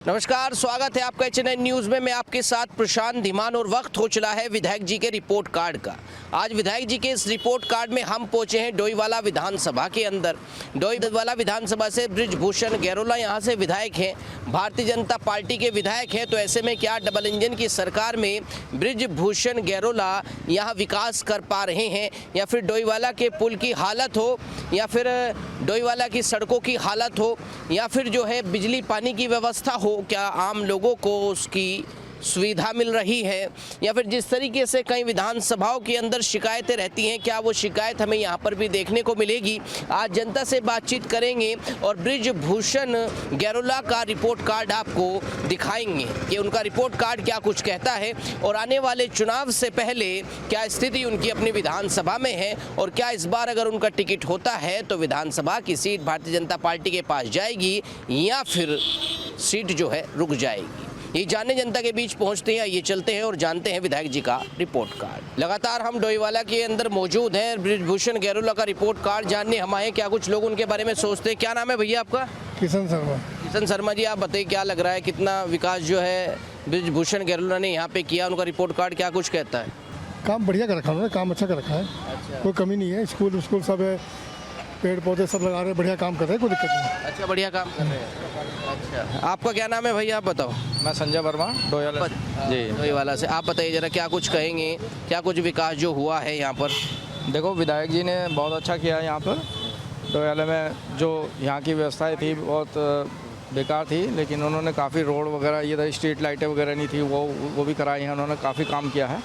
नमस्कार, स्वागत है आपका एचएनआई न्यूज में। मैं आपके साथ प्रशांत धीमान और वक्त हो चला है विधायक जी के रिपोर्ट कार्ड का। आज विधायक जी के इस रिपोर्ट कार्ड में हम पहुंचे हैं डोईवाला विधानसभा के अंदर। डोईवाला विधानसभा से बृजभूषण गैरोला यहाँ से विधायक हैं, भारतीय जनता पार्टी के विधायक हैं। तो ऐसे में क्या डबल इंजन की सरकार में बृजभूषण गैरोला यहाँ विकास कर पा रहे हैं, या फिर डोईवाला के पुल की हालत हो, या फिर डोईवाला की सड़कों की हालत हो, या फिर जो है बिजली पानी की व्यवस्था हो, क्या आम लोगों को उसकी सुविधा मिल रही है, या फिर जिस तरीके से कई विधानसभाओं के अंदर शिकायतें रहती हैं, क्या वो शिकायत हमें यहाँ पर भी देखने को मिलेगी। आज जनता से बातचीत करेंगे और बृजभूषण गैरोला का रिपोर्ट कार्ड आपको दिखाएंगे कि उनका रिपोर्ट कार्ड क्या कुछ कहता है और आने वाले चुनाव से पहले क्या स्थिति उनकी अपनी विधानसभा में है, और क्या इस बार अगर उनका टिकट होता है तो विधानसभा की सीट भारतीय जनता पार्टी के पास जाएगी या फिर सीट जो है रुक जाएगी। ये जानने जनता के बीच पहुंचते हैं, ये चलते हैं और जानते हैं विधायक जी का रिपोर्ट कार्ड। लगातार हम डोईवाला के अंदर मौजूद हैं, बृजभूषण गैरोला का रिपोर्ट कार्ड जानने हम आए, क्या कुछ लोग उनके बारे में सोचते हैं। क्या नाम है भैया आपका? किशन शर्मा। किशन शर्मा जी, आप बताइए क्या लग रहा है, कितना विकास जो है बृजभूषण गैरोला ने यहाँ पे किया, उनका रिपोर्ट कार्ड क्या कुछ कहता है? काम बढ़िया कर रखा है उन्होंने, काम अच्छा कर रखा है। अच्छा, कोई कमी नहीं है। स्कूल सब है, पेड़ पौधे सब लगा रहे हैं, बढ़िया काम कर रहे हैं, कोई दिक्कत नहीं। अच्छा, बढ़िया काम कर रहे हैं। अच्छा, आपका क्या नाम है भैया, आप बताओ? मैं संजय वर्मा, डोईवाला जी। डोईवाला से। आप बताइए जरा, क्या कुछ कहेंगे, क्या कुछ विकास जो हुआ है यहाँ पर? देखो, विधायक जी ने बहुत अच्छा किया है यहाँ पर डोईवाला में। जो यहाँ की व्यवस्थाएं थी बहुत बेकार थी, लेकिन उन्होंने काफ़ी रोड वगैरह, ये था स्ट्रीट लाइटें वगैरह नहीं थी, वो भी कराई हैं उन्होंने। काफ़ी काम किया है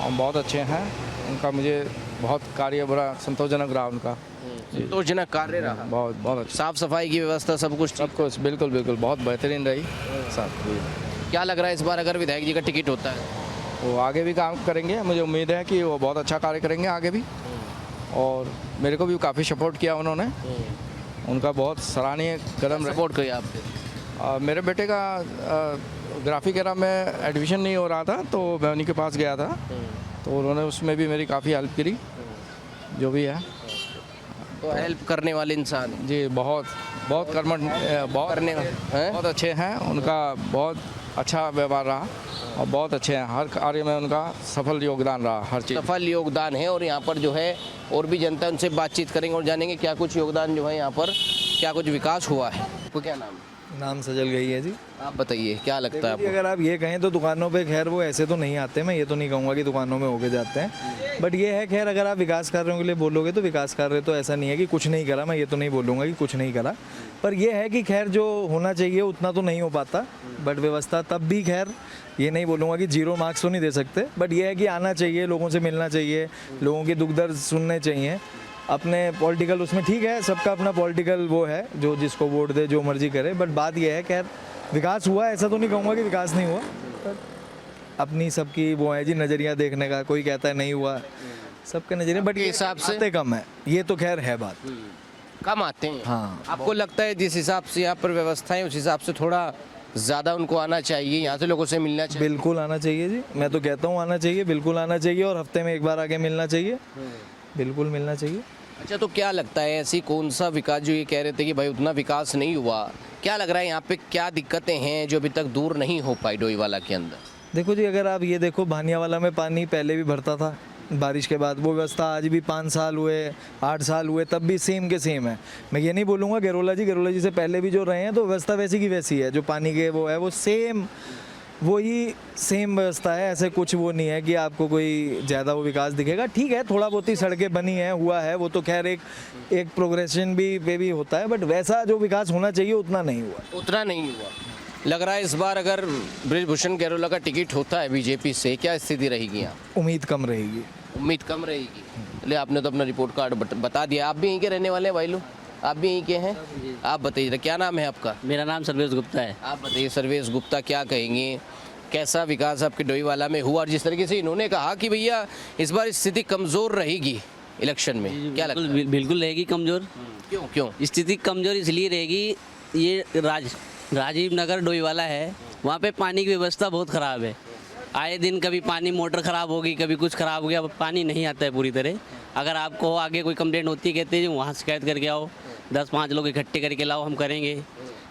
और बहुत अच्छे हैं। उनका मुझे बहुत कार्य बड़ा संतोषजनक रहा उनका। संतोषजनक कार्य रहा, बहुत अच्छा। साफ सफाई की व्यवस्था सब कुछ बिल्कुल बहुत बेहतरीन रही साहब। क्या लग रहा है इस बार अगर विधायक जी का टिकट होता है? वो आगे भी काम करेंगे, मुझे उम्मीद है कि वो बहुत अच्छा कार्य करेंगे आगे भी। और मेरे को भी काफ़ी सपोर्ट किया उन्होंने, उनका बहुत सराहनीय कदम। सपोर्ट किया आपने? मेरे बेटे का ग्राफिक एरा में एडमिशन नहीं हो रहा था, तो मैं उन्हीं के पास गया था, तो उन्होंने उसमें भी मेरी काफ़ी हेल्प करी, जो भी है। तो हेल्प करने वाले इंसान जी, बहुत कर्मठ, बहुत अच्छे हैं। उनका बहुत अच्छा व्यवहार रहा और बहुत अच्छे हैं, हर कार्य में उनका सफल योगदान रहा, हर चीज़ सफल योगदान है। और यहाँ पर जो है और भी जनता उनसे बातचीत करेंगे और जानेंगे क्या कुछ योगदान जो है यहाँ पर, क्या कुछ विकास हुआ है। तो क्या नाम? नाम सजल गई है जी। आप बताइए क्या लगता है आपको? अगर आप ये कहें तो दुकानों पे खैर वो ऐसे तो नहीं आते, मैं ये तो नहीं कहूँगा कि दुकानों में होके जाते हैं, बट ये है खैर अगर आप विकास कार्यों के लिए बोलोगे तो विकास कार्य तो ऐसा नहीं है कि कुछ नहीं करा। मैं ये तो नहीं बोलूँगा कि कुछ नहीं करा, पर ये है कि खैर जो होना चाहिए उतना तो नहीं हो पाता, बट व्यवस्था तब भी खैर ये नहीं बोलूँगा कि 0 मार्क्स तो नहीं दे सकते, बट ये है कि आना चाहिए, लोगों से मिलना चाहिए, लोगों के दुख दर्द सुनने चाहिए। अपने पॉलिटिकल उसमें ठीक है, सबका अपना पॉलिटिकल वो है, जो जिसको वोट दे जो मर्जी करे, बट बात यह है खैर विकास हुआ, ऐसा तो नहीं कहूँगा कि विकास नहीं हुआ, पर अपनी सबकी वो है जी नज़रिया देखने का। कोई कहता है नहीं हुआ, सबके नज़रिए, बट ये हिसाब से आते कम है, ये तो खैर है बात, कम आते हैं। हाँ। आपको लगता है जिस हिसाब से यहाँ पर व्यवस्थाएं, उस हिसाब से थोड़ा ज़्यादा उनको आना चाहिए, यहाँ से लोगों से मिलना चाहिए? बिल्कुल आना चाहिए जी, मैं तो कहता हूँ आना चाहिए, बिल्कुल आना चाहिए, और हफ्ते में एक बार आके मिलना चाहिए, बिल्कुल मिलना चाहिए। अच्छा, तो क्या लगता है ऐसी कौन सा विकास, जो ये कह रहे थे कि भाई उतना विकास नहीं हुआ, क्या लग रहा है यहाँ पे क्या दिक्कतें हैं जो अभी तक दूर नहीं हो पाई डोईवाला के अंदर? देखो जी, अगर आप ये देखो, भानियावाला में पानी पहले भी भरता था बारिश के बाद, वो व्यवस्था आज भी 5 साल हुए, 8 साल हुए, तब भी सेम के सेम है। मैं ये नहीं बोलूँगा गैरोला जी से पहले भी जो रहे हैं तो व्यवस्था वैसी की वैसी है, जो पानी के वो है वो सेम, वही सेम व्यवस्था है। ऐसे कुछ वो नहीं है कि आपको कोई ज़्यादा वो विकास दिखेगा। ठीक है, थोड़ा बहुत ही सड़कें बनी हैं, हुआ है, वो तो खैर एक प्रोग्रेशन भी पे भी होता है, बट वैसा जो विकास होना चाहिए उतना नहीं हुआ। उतना नहीं हुआ। लग रहा है इस बार अगर बृजभूषण गैरोला का टिकट होता है बीजेपी से, क्या स्थिति रहेगी यहाँ? उम्मीद कम रहेगी। उम्मीद कम रहेगी। चलिए, आपने तो अपना रिपोर्ट कार्ड बता दिया। आप भी यहीं के रहने वाले हैं भाई लोग? आप भी यहीं के हैं? आप बताइए क्या नाम है आपका? मेरा नाम सर्वेश गुप्ता है। आप बताइए सर्वेश गुप्ता, क्या कहेंगे, कैसा विकास आपके डोईवाला में हुआ? और जिस तरीके से इन्होंने कहा कि भैया इस बार स्थिति कमज़ोर रहेगी इलेक्शन में, क्या लगता है? बिल्कुल रहेगी कमज़ोर। क्यों? स्थिति कमज़ोर इसलिए रहेगी, ये राजीव नगर डोईवाला है, वहाँ पे पानी की व्यवस्था बहुत ख़राब है। आए दिन कभी पानी मोटर ख़राब होगी, कभी कुछ ख़राब हो गया, पानी नहीं आता है पूरी तरह। अगर आपको आगे कोई कंप्लेंट होती है, कहते हैं वहाँ शिकायत करके आओ, 10-5 लोग इकट्ठे करके लाओ, हम करेंगे।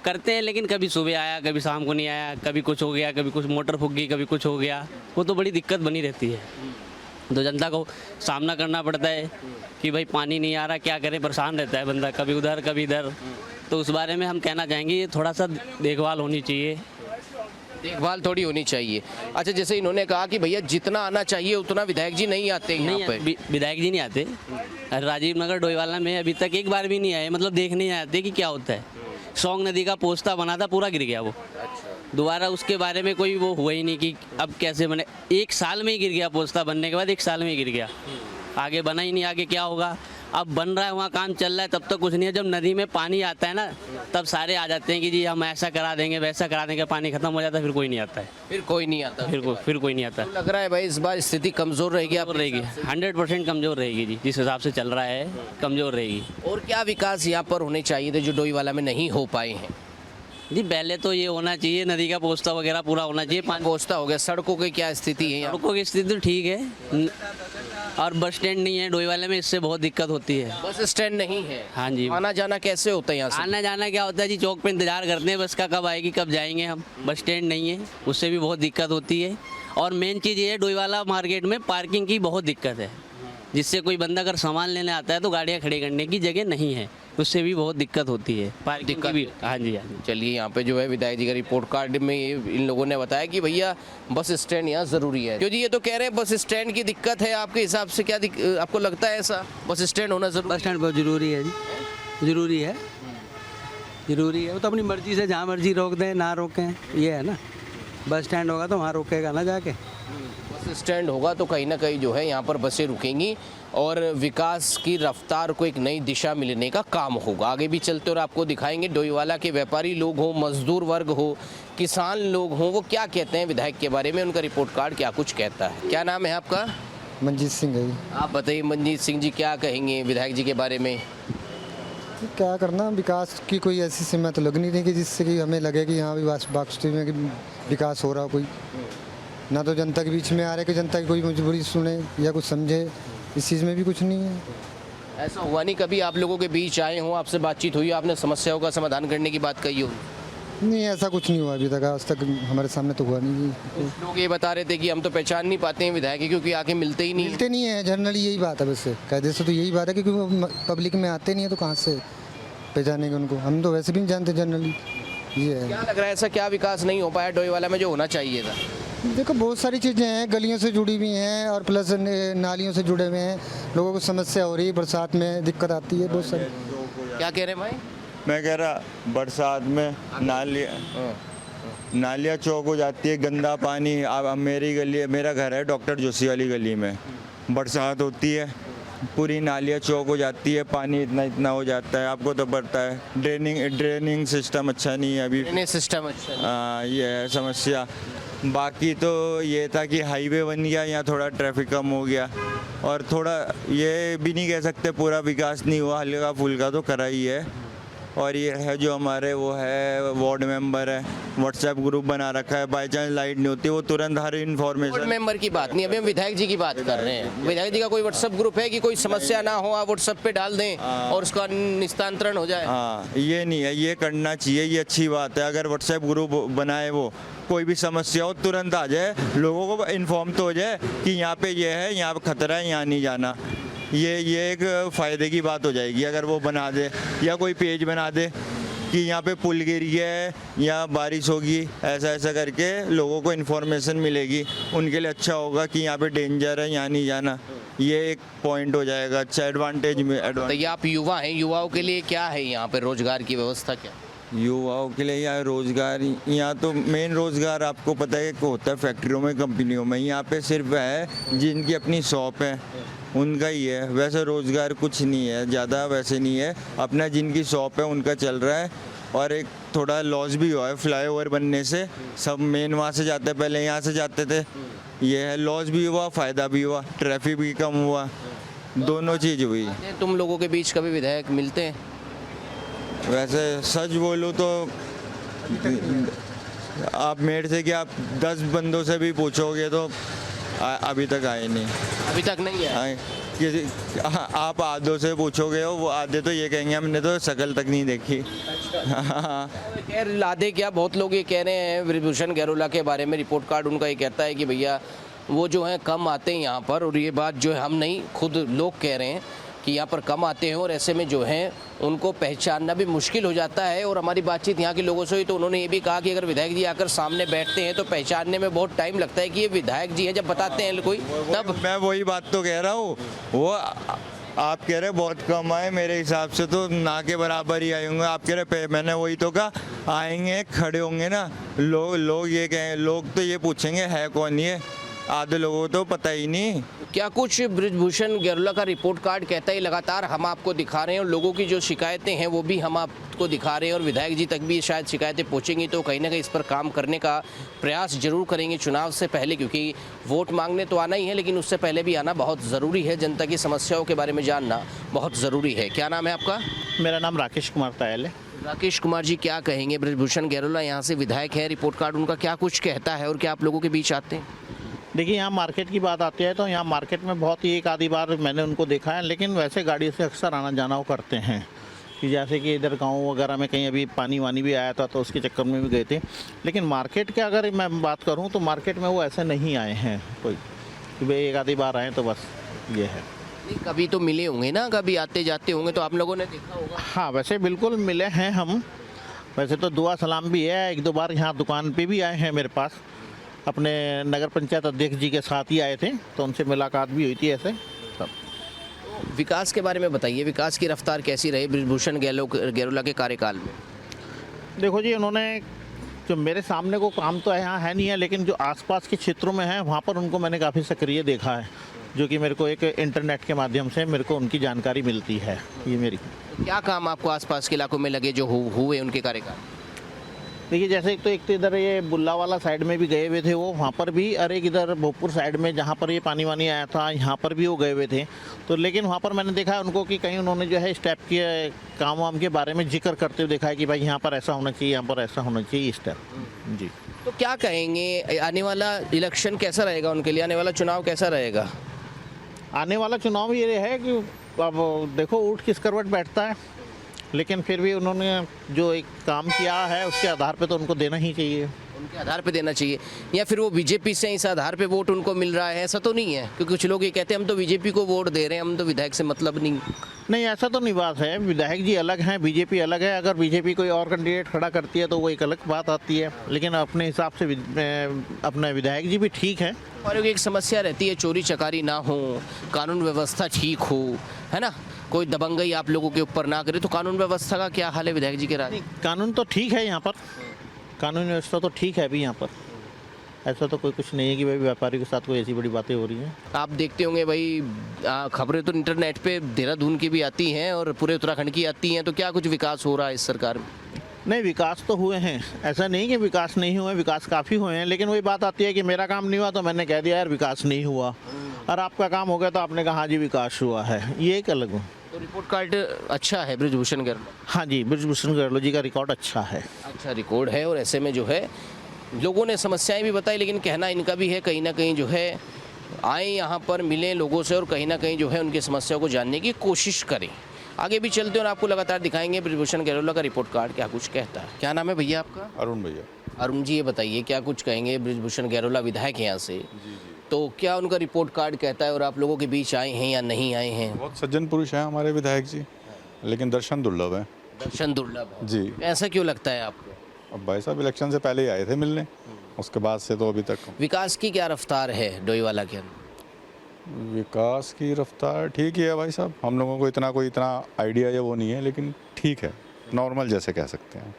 करते हैं, लेकिन कभी सुबह आया, कभी शाम को नहीं आया, कभी कुछ हो गया, कभी कुछ मोटर फूक गई, कभी कुछ हो गया, वो तो बड़ी दिक्कत बनी रहती है। तो जनता को सामना करना पड़ता है कि भाई पानी नहीं आ रहा, क्या करें, परेशान रहता है बंदा, कभी उधर कभी इधर। तो उस बारे में हम कहना चाहेंगे ये थोड़ा सा देखभाल होनी चाहिए। देखभाल थोड़ी होनी चाहिए। अच्छा, जैसे इन्होंने कहा कि भैया जितना आना चाहिए उतना विधायक जी नहीं आते यहाँ नहीं, पे। विधायक जी नहीं आते। राजीव नगर डोईवाला में अभी तक एक बार भी नहीं आए, मतलब देखने नहीं आते कि क्या होता है। सोंग नदी का पोस्ता बना था, पूरा गिर गया वो। दोबारा उसके बारे में कोई वो हुआ ही नहीं कि अब कैसे बने। एक साल में ही गिर गया, पोस्ता बनने के बाद 1 साल में ही गिर गया, आगे बना ही नहीं। आगे क्या होगा, अब बन रहा है, वहाँ काम चल रहा है, तब तक कुछ नहीं है। जब नदी में पानी आता है ना, तब सारे आ जाते हैं कि जी हम ऐसा करा देंगे, वैसा करा देंगे। पानी खत्म हो जाता है, फिर कोई नहीं आता है। फिर कोई नहीं आता। फिर कोई नहीं आता। लग रहा है भाई इस बार स्थिति कमजोर रहेगी। आप रहेगी 100% कमज़ोर रहेगी जी, जिस हिसाब से चल रहा है कमज़ोर रहेगी। और क्या विकास यहाँ पर होने चाहिए थे जो डोईवाला में नहीं हो पाए हैं? जी पहले तो ये होना चाहिए, नदी का पोस्ता वगैरह पूरा होना चाहिए। पानी पोस्ता हो गया, सड़कों की क्या स्थिति है यहाँ? सड़कों की स्थिति तो ठीक है, और बस स्टैंड नहीं है डोईवाले में, इससे बहुत दिक्कत होती है। बस स्टैंड नहीं है। हाँ जी। आना जाना कैसे होता है यहाँ से? आना जाना क्या होता है जी, चौक पे इंतजार करते हैं बस का, कब आएगी, कब जाएंगे हम। बस स्टैंड नहीं है, उससे भी बहुत दिक्कत होती है। और मेन चीज़ ये है, डोईवाला मार्केट में पार्किंग की बहुत दिक्कत है, जिससे कोई बंदा अगर सामान लेने आता है तो गाड़ियाँ खड़ी करने की जगह नहीं है, उससे भी बहुत दिक्कत होती है। पार्किंग की भी। हाँ जी, हाँ जी। चलिए, यहाँ पे जो है विधायक जी का रिपोर्ट कार्ड में ये इन लोगों ने बताया कि भैया बस स्टैंड यहाँ ज़रूरी है। क्योंकि ये तो कह रहे हैं बस स्टैंड की दिक्कत है। आपके हिसाब से क्या आपको लगता है ऐसा बस स्टैंड होना जरूरी? बस स्टैंड बहुत ज़रूरी है जी, ज़रूरी है, ज़रूरी है। वो तो अपनी मर्जी से जहाँ मर्जी रोक दें, ना रोकें, ये है ना। बस स्टैंड होगा तो वहाँ रोकेगा ना जाके। बस स्टैंड होगा तो कहीं ना कहीं जो है यहाँ पर बसें रुकेंगी और विकास की रफ्तार को एक नई दिशा मिलने का काम होगा। आगे भी चलते और आपको दिखाएंगे डोईवाला के व्यापारी लोग हो, मजदूर वर्ग हो, किसान लोग हों, वो क्या कहते हैं विधायक के बारे में, उनका रिपोर्ट कार्ड क्या कुछ कहता है। क्या नाम है आपका? मंजीत सिंह है जी। आप बताइए मंजीत सिंह जी, क्या कहेंगे विधायक जी के बारे में? क्या करना, विकास की कोई ऐसी सीमा तो लग नहीं रही कि जिससे कि हमें लगे कि हाँ भी वास्तव में कि विकास हो रहा हो। कोई ना तो जनता के बीच में आ रहे कि जनता की कोई मजबूरी सुने या कुछ समझे, इस चीज़ में भी कुछ नहीं है। ऐसा हुआ नहीं कभी आप लोगों के बीच आए हों, आपसे बातचीत हुई, आपने समस्याओं का समाधान करने की बात कही हो? नहीं, ऐसा कुछ नहीं हुआ अभी तक, आज तक हमारे सामने तो हुआ नहीं। कुछ लोग ये बता रहे थे कि हम तो पहचान नहीं पाते हैं विधायक क्योंकि आके मिलते ही नहीं। मिलते नहीं है, जनरली यही बात है। वैसे कायदे से तो यही बात है, क्योंकि वो पब्लिक में आते नहीं है तो कहाँ से पहचानेंगे उनको। हम तो वैसे भी नहीं जानते जनरली, ये है। क्या लग रहा है ऐसा क्या विकास नहीं हो पाया डोईवाला में जो होना चाहिए था? देखो, बहुत सारी चीज़ें हैं, गलियों से जुड़ी हुई हैं और प्लस नालियों से जुड़े हुए हैं। लोगों को समस्या हो रही है, बरसात में दिक्कत आती है बहुत सारी। क्या कह रहे हैं भाई? मैं कह रहा बरसात में नालियाँ चौक हो जाती है, गंदा पानी। अब मेरी गली, मेरा घर है डॉक्टर जोशी वाली गली में, बरसात होती है पूरी नालियाँ चौक हो जाती है, पानी इतना हो जाता है, आपको तो पता है। ड्रेनिंग सिस्टम अच्छा नहीं है अभी। ड्रेनेज सिस्टम अच्छा नहीं। ये है समस्या। बाकी तो ये था कि हाईवे बन गया, यहाँ थोड़ा ट्रैफिक कम हो गया, और थोड़ा ये भी नहीं कह सकते पूरा विकास नहीं हुआ, हल्का फुल्का तो करा ही है। और ये है जो हमारे वो है वार्ड मेंबर है, व्हाट्सएप ग्रुप बना रखा है, बाई चांस लाइट नहीं होती वो तुरंत हर वार्ड इन्फॉर्मेशन। मेंबर की बात नहीं, अभी हम विधायक जी की बात कर रहे हैं। विधायक जी का कोई व्हाट्सएप ग्रुप है कि कोई समस्या ना हो आप व्हाट्सएप पे डाल दें और उसका निस्तांतरण हो जाए? हाँ, ये नहीं है, ये करना चाहिए, ये अच्छी बात है। अगर व्हाट्सएप ग्रुप बनाए, वो कोई भी समस्या हो तुरंत आ जाए, लोगों को इन्फॉर्म तो हो जाए कि यहाँ पे ये है, यहाँ पे खतरा है, यहाँ नहीं जाना। ये एक फ़ायदे की बात हो जाएगी अगर वो बना दे, या कोई पेज बना दे कि यहाँ पे पुल गिर गया है या बारिश होगी, ऐसा करके लोगों को इन्फॉर्मेशन मिलेगी, उनके लिए अच्छा होगा कि यहाँ पे डेंजर है, यहाँ नहीं जाना। ये एक पॉइंट हो जाएगा अच्छा, एडवांटेज में तो ये आप युवा हैं, युवाओं के लिए क्या है यहाँ पे रोजगार की व्यवस्था क्या? युवाओं के लिए यहाँ रोज़गार, यहाँ तो मेन रोज़गार आपको पता है कि होता है फैक्ट्रियों में, कंपनियों में। यहाँ पे सिर्फ है जिनकी अपनी शॉप है उनका ही है, वैसे रोज़गार कुछ नहीं है ज़्यादा, वैसे नहीं है। अपना जिनकी शॉप है उनका चल रहा है। और एक थोड़ा लॉस भी हुआ है फ्लाईओवर बनने से, सब मेन वहाँ से जाते, पहले यहाँ से जाते थे। ये है, लॉस भी हुआ, फ़ायदा भी हुआ, ट्रैफिक भी कम हुआ, दोनों चीज़ हुई। तुम लोगों के बीच कभी विधायक मिलते हैं? वैसे सच बोलूँ तो आप मेरे से क्या, आप 10 बंदों से भी पूछोगे तो अभी तक आए नहीं। अभी तक नहीं है? आप आधों से पूछोगे हो, वो आधे तो ये कहेंगे हमने तो शक्ल तक नहीं देखी। हाँ खैर लादे क्या, बहुत लोग ये कह रहे हैं बृजभूषण गैरोला के बारे में, रिपोर्ट कार्ड उनका ये कहता है कि भैया वो जो है कम आते हैं यहाँ पर, और ये बात जो है हम नहीं, खुद लोग कह रहे हैं कि यहाँ पर कम आते हैं और ऐसे में जो है उनको पहचानना भी मुश्किल हो जाता है। और हमारी बातचीत यहाँ के लोगों से हुई तो उन्होंने ये भी कहा कि अगर विधायक जी आकर सामने बैठते हैं तो पहचानने में बहुत टाइम लगता है कि ये विधायक जी हैं, जब बताते हैं कोई तब। मैं वही बात तो कह रहा हूँ, वो आप कह रहे बहुत कम आए, मेरे हिसाब से तो ना के बराबर ही आए होंगे। आप कह रहे मैंने वही तो कहा, आएंगे खड़े होंगे ना लोग ये कहें, लोग तो ये पूछेंगे है कौन ये, आधे लोगों को तो पता ही नहीं। क्या कुछ बृजभूषण गैरोला का रिपोर्ट कार्ड कहता है, लगातार हम आपको दिखा रहे हैं और लोगों की जो शिकायतें हैं वो भी हम आपको दिखा रहे हैं, और विधायक जी तक भी शायद शिकायतें पहुंचेंगी तो कहीं ना कहीं इस पर काम करने का प्रयास जरूर करेंगे चुनाव से पहले, क्योंकि वोट मांगने तो आना ही है लेकिन उससे पहले भी आना बहुत ज़रूरी है, जनता की समस्याओं के बारे में जानना बहुत ज़रूरी है। क्या नाम है आपका? मेरा नाम राकेश कुमार तायल है। राकेश कुमार जी, क्या कहेंगे, बृजभूषण गैरोला यहाँ से विधायक है, रिपोर्ट कार्ड उनका क्या कुछ कहता है और क्या आप लोगों के बीच आते हैं? देखिए, यहाँ मार्केट की बात आती है तो यहाँ मार्केट में बहुत ही एक आधी बार मैंने उनको देखा है, लेकिन वैसे गाड़ी से अक्सर आना जाना वो करते हैं, कि जैसे कि इधर गांव वगैरह में कहीं अभी पानी वानी भी आया था तो उसके चक्कर में भी गए थे। लेकिन मार्केट के अगर मैं बात करूँ तो मार्केट में वो ऐसे नहीं आए हैं कोई, कि भाई एक आधी बार आए तो बस ये है। नहीं, कभी तो मिले होंगे ना, कभी आते जाते होंगे तो आप लोगों ने देखा होगा। हाँ, वैसे बिल्कुल मिले हैं हम, वैसे तो दुआ सलाम भी है, एक दो बार यहाँ दुकान पे भी आए हैं मेरे पास, अपने नगर पंचायत अध्यक्ष जी के साथ ही आए थे तो उनसे मुलाकात भी हुई थी ऐसे सब। विकास के बारे में बताइए, विकास की रफ्तार कैसी रही बृजभूषण गैरोला के कार्यकाल में? देखो जी, उन्होंने जो मेरे सामने को काम तो यहाँ है नहीं है, लेकिन जो आसपास के क्षेत्रों में है वहाँ पर उनको मैंने काफ़ी सक्रिय देखा है, जो कि मेरे को एक इंटरनेट के माध्यम से मेरे को उनकी जानकारी मिलती है। ये मेरी क्या काम आपको आसपास के इलाकों में लगे जो हुए उनके कार्यकाल? देखिए, जैसे एक तो इधर ये बुल्ला वाला साइड में भी गए हुए थे वो, वहाँ पर भी, और एक इधर भोजपुर साइड में जहाँ पर ये पानी वानी आया था यहाँ पर भी वो गए हुए थे। तो लेकिन वहाँ पर मैंने देखा है उनको कि कहीं उन्होंने जो है स्टेप के काम वाम के बारे में जिक्र करते हुए देखा है कि भाई यहाँ पर ऐसा होना चाहिए, यहाँ पर ऐसा होना चाहिए, स्टेप। जी, तो क्या कहेंगे, आने वाला इलेक्शन कैसा रहेगा उनके लिए, आने वाला चुनाव कैसा रहेगा? आने वाला चुनाव ये है कि अब देखो ऊँट किस करवट बैठता है, लेकिन फिर भी उन्होंने जो एक काम किया है उसके आधार पे तो उनको देना ही चाहिए। उनके आधार पे देना चाहिए, या फिर वो बीजेपी से इस आधार पे वोट उनको मिल रहा है? ऐसा तो नहीं है, क्योंकि कुछ लोग ये कहते हैं हम तो बीजेपी को वोट दे रहे हैं, हम तो विधायक से मतलब नहीं। नहीं, ऐसा तो नहीं बात है, विधायक जी अलग हैं, बीजेपी अलग है। अगर बीजेपी कोई और कैंडिडेट खड़ा करती है तो वो एक अलग बात आती है, लेकिन अपने हिसाब से अपने विधायक जी भी ठीक है। और एक समस्या रहती है, चोरी चकारी ना हो, कानून व्यवस्था ठीक हो, है ना, कोई दबंगई आप लोगों के ऊपर ना करे, तो कानून व्यवस्था का क्या हाल है विधायक जी के राज? कानून तो ठीक है यहाँ पर, कानून व्यवस्था तो ठीक है अभी यहाँ पर, ऐसा तो कोई कुछ नहीं है कि भाई व्यापारी के साथ कोई ऐसी बड़ी बातें हो रही हैं। आप देखते होंगे भाई, खबरें तो इंटरनेट पे देहरादून की भी आती हैं और पूरे उत्तराखंड की आती हैं, तो क्या कुछ विकास हो रहा है इस सरकार में? नहीं, विकास तो हुए हैं, ऐसा नहीं कि विकास नहीं हुए, विकास काफ़ी हुए हैं, लेकिन वही बात आती है कि मेरा काम नहीं हुआ तो मैंने कह दिया यार विकास नहीं हुआ, और आपका काम हो गया तो आपने कहा हाँ जी विकास हुआ है, ये एक अलग हो। तो रिपोर्ट कार्ड अच्छा है बृजभूषण गैरोला? हाँ जी, बृजभूषण गैरोला जी का रिकॉर्ड अच्छा है। अच्छा रिकॉर्ड है, और ऐसे में जो है लोगों ने समस्याएं भी बताई, लेकिन कहना इनका भी है कहीं ना कहीं जो है आए यहाँ पर मिलें लोगों से और कहीं ना कहीं जो है उनकी समस्याओं को जानने की कोशिश करें। आगे भी चलते हैं और आपको लगातार दिखाएंगे बृजभूषण गैरोला का रिपोर्ट कार्ड क्या कुछ कहता है। क्या नाम है भैया आपका? अरुण भैया। अरुण जी, ये बताइए क्या कुछ कहेंगे, बृजभूषण गैरोला विधायक हैं यहाँ से, तो क्या उनका रिपोर्ट कार्ड कहता है और आप लोगों के बीच आए हैं या नहीं आए हैं? बहुत सज्जन पुरुष हैं हमारे विधायक जी, लेकिन दर्शन दुर्लभ है। दर्शन दुर्लभ है जी। ऐसा क्यों लगता है आपको? अब भाई साहब इलेक्शन से पहले ही आए थे मिलने, उसके बाद से तो अभी तक। विकास की क्या रफ्तार है डोईवाला के अंदर? विकास की रफ्तार ठीक ही है भाई साहब, हम लोगों को इतना आइडिया या वो नहीं है, लेकिन ठीक है, नॉर्मल जैसे कह सकते हैं।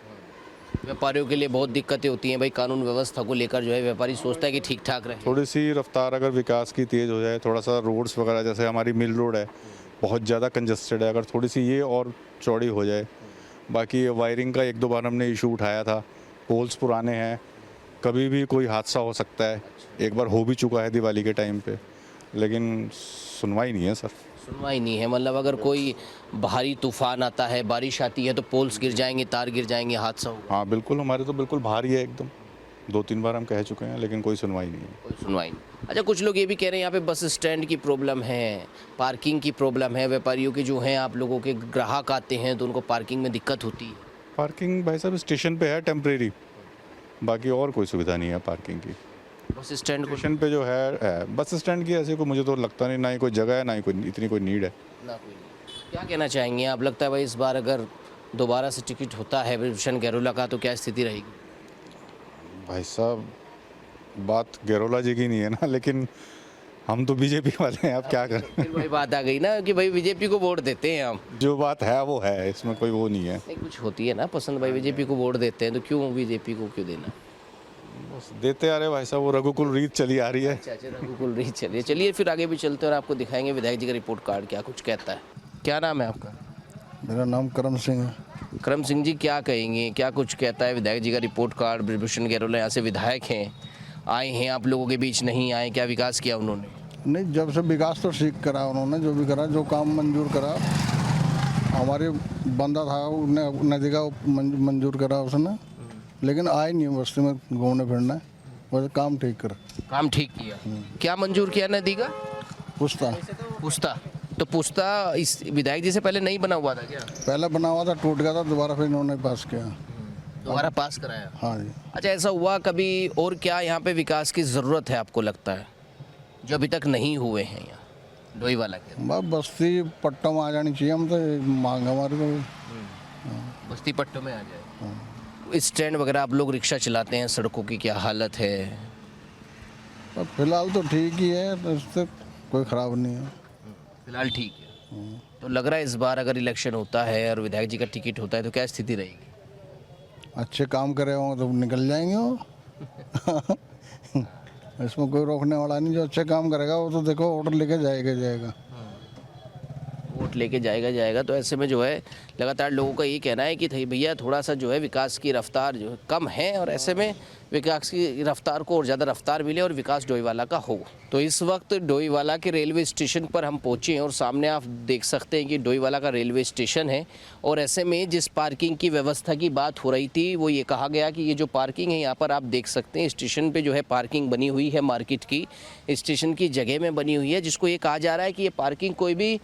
व्यापारियों के लिए बहुत दिक्कतें होती हैं भाई, कानून व्यवस्था को लेकर जो है व्यापारी सोचता है कि ठीक ठाक रहे। थोड़ी सी रफ्तार अगर विकास की तेज़ हो जाए, थोड़ा सा रोड्स वगैरह, जैसे हमारी मिल रोड है बहुत ज़्यादा कंजस्टेड है, अगर थोड़ी सी ये और चौड़ी हो जाए। बाकी वायरिंग का एक दो बार हमने इशू उठाया था, पोल्स पुराने हैं, कभी भी कोई हादसा हो सकता है, एक बार हो भी चुका है दिवाली के टाइम पे, लेकिन सुनवाई नहीं है सर। सुनवाई नहीं है, मतलब अगर कोई भारी तूफान आता है, बारिश आती है तो पोल्स गिर जाएंगे, तार गिर जाएंगे, हादसा होगा। हाँ बिल्कुल, हमारे तो बिल्कुल भारी है एकदम, 2-3 बार हम कह चुके हैं, लेकिन कोई सुनवाई नहीं है। कोई सुनवाई नहीं। अच्छा, कुछ लोग ये भी कह रहे हैं यहाँ पे बस स्टैंड की प्रॉब्लम है, पार्किंग की प्रॉब्लम है, व्यापारियों के जो हैं, आप लोगों के ग्राहक आते हैं तो उनको पार्किंग में दिक्कत होती है। पार्किंग भाई साहब स्टेशन पे है टेम्परेरी, बाकी और कोई सुविधा नहीं है पार्किंग की। बस स्टैंड को स्टेशन पे जो है बस स्टैंड की ऐसे कोई मुझे तो लगता नहीं, ना ही कोई जगह है, ना ही कोई इतनी कोई नीड है। ना कोई नहीं। क्या कहना चाहेंगे आप, लगता है भाई इस बार अगर दोबारा से टिकट होता है ब्रिजभूषण गैरोला का तो क्या स्थिति रहेगी? भाई साहब बात गैरोला जी की नहीं है ना, लेकिन हम तो बीजेपी वाले हैं, आप क्या करें। फिर वही बात आ गई ना कि भाई बीजेपी को वोट देते हैं हम। जो बात है वो है, इसमें कोई वो नहीं है। नहीं, कुछ होती है ना पसंद, भाई बीजेपी को वोट देते हैं तो क्यों बीजेपी को क्यों देना? बस देते आ रहे भाई साहब, वो रघुकुल रीत चली आ रही है। अच्छा रघुकुल रही। चलिए चलिए फिर आगे भी चलते हैं और आपको दिखाएंगे विधायक जी का रिपोर्ट कार्ड क्या कुछ कहता है। क्या नाम है आपका? मेरा नाम करम सिंह है। करम सिंह जी, क्या कहेंगे, क्या कुछ कहता है विधायक जी का रिपोर्ट कार्ड? ब्रिजभूषण गैरोला यहाँ से विधायक हैं, आए हैं आप लोगों के बीच नहीं आए, क्या विकास किया उन्होंने? नहीं, जब से विकास तो ठीक करा उन्होंने, जो भी करा, जो काम मंजूर करा, हमारे बंदा था उन्हें नदी का मंजूर करा उसने, लेकिन आए नहीं बस्ती में घूमने फिरना, वैसे काम ठीक करा। काम ठीक किया। क्या मंजूर किया नदी का? पुश्ता पुश्ता। तो पुश्ता इस विधायक जी से पहले नहीं बना हुआ था क्या? पहले बना हुआ था, टूट गया था, दोबारा फिर इन्होंने पास किया। दोबारा पास कराया? हाँ जी। अच्छा, ऐसा हुआ कभी? और क्या यहाँ पे विकास की ज़रूरत है आपको लगता है जो अभी तक नहीं हुए हैं यहाँ डोईवाला के? बस बस्ती पट्टों में आ जानी चाहिए, हम तो मांग हमारी तो। बस्ती पट्टों में आ जाए। स्टैंड वगैरह आप लोग रिक्शा चलाते हैं, सड़कों की क्या हालत है? पर फिलहाल तो ठीक ही है, तो इससे कोई ख़राब नहीं है। फिलहाल ठीक है। तो लग रहा है इस बार अगर इलेक्शन होता है और विधायक जी का टिकट होता है तो क्या स्थिति रहेगी? अच्छे काम करे होंगे तो निकल जाएंगे वो। इसमें कोई रोकने वाला नहीं, जो अच्छे काम करेगा वो तो देखो ऑर्डर लेके जाएगा। वोट लेके जाएगा। तो ऐसे में जो है लगातार लोगों का ये कहना है कि भैया थोड़ा सा जो है विकास की रफ्तार जो है कम है, और ऐसे में विकास की रफ्तार को और ज़्यादा रफ्तार मिले और विकास डोईवाला का हो। तो इस वक्त डोईवाला के रेलवे स्टेशन पर हम पहुँचे हैं और सामने आप देख सकते हैं कि डोईवाला का रेलवे स्टेशन है। और ऐसे में जिस पार्किंग की व्यवस्था की बात हो रही थी वो ये कहा गया कि ये जो पार्किंग है यहाँ पर आप देख सकते हैं स्टेशन पे जो है पार्किंग बनी हुई है, मार्केट की स्टेशन की जगह में बनी हुई है, जिसको ये कहा जा रहा है कि ये पार्किंग कोई भी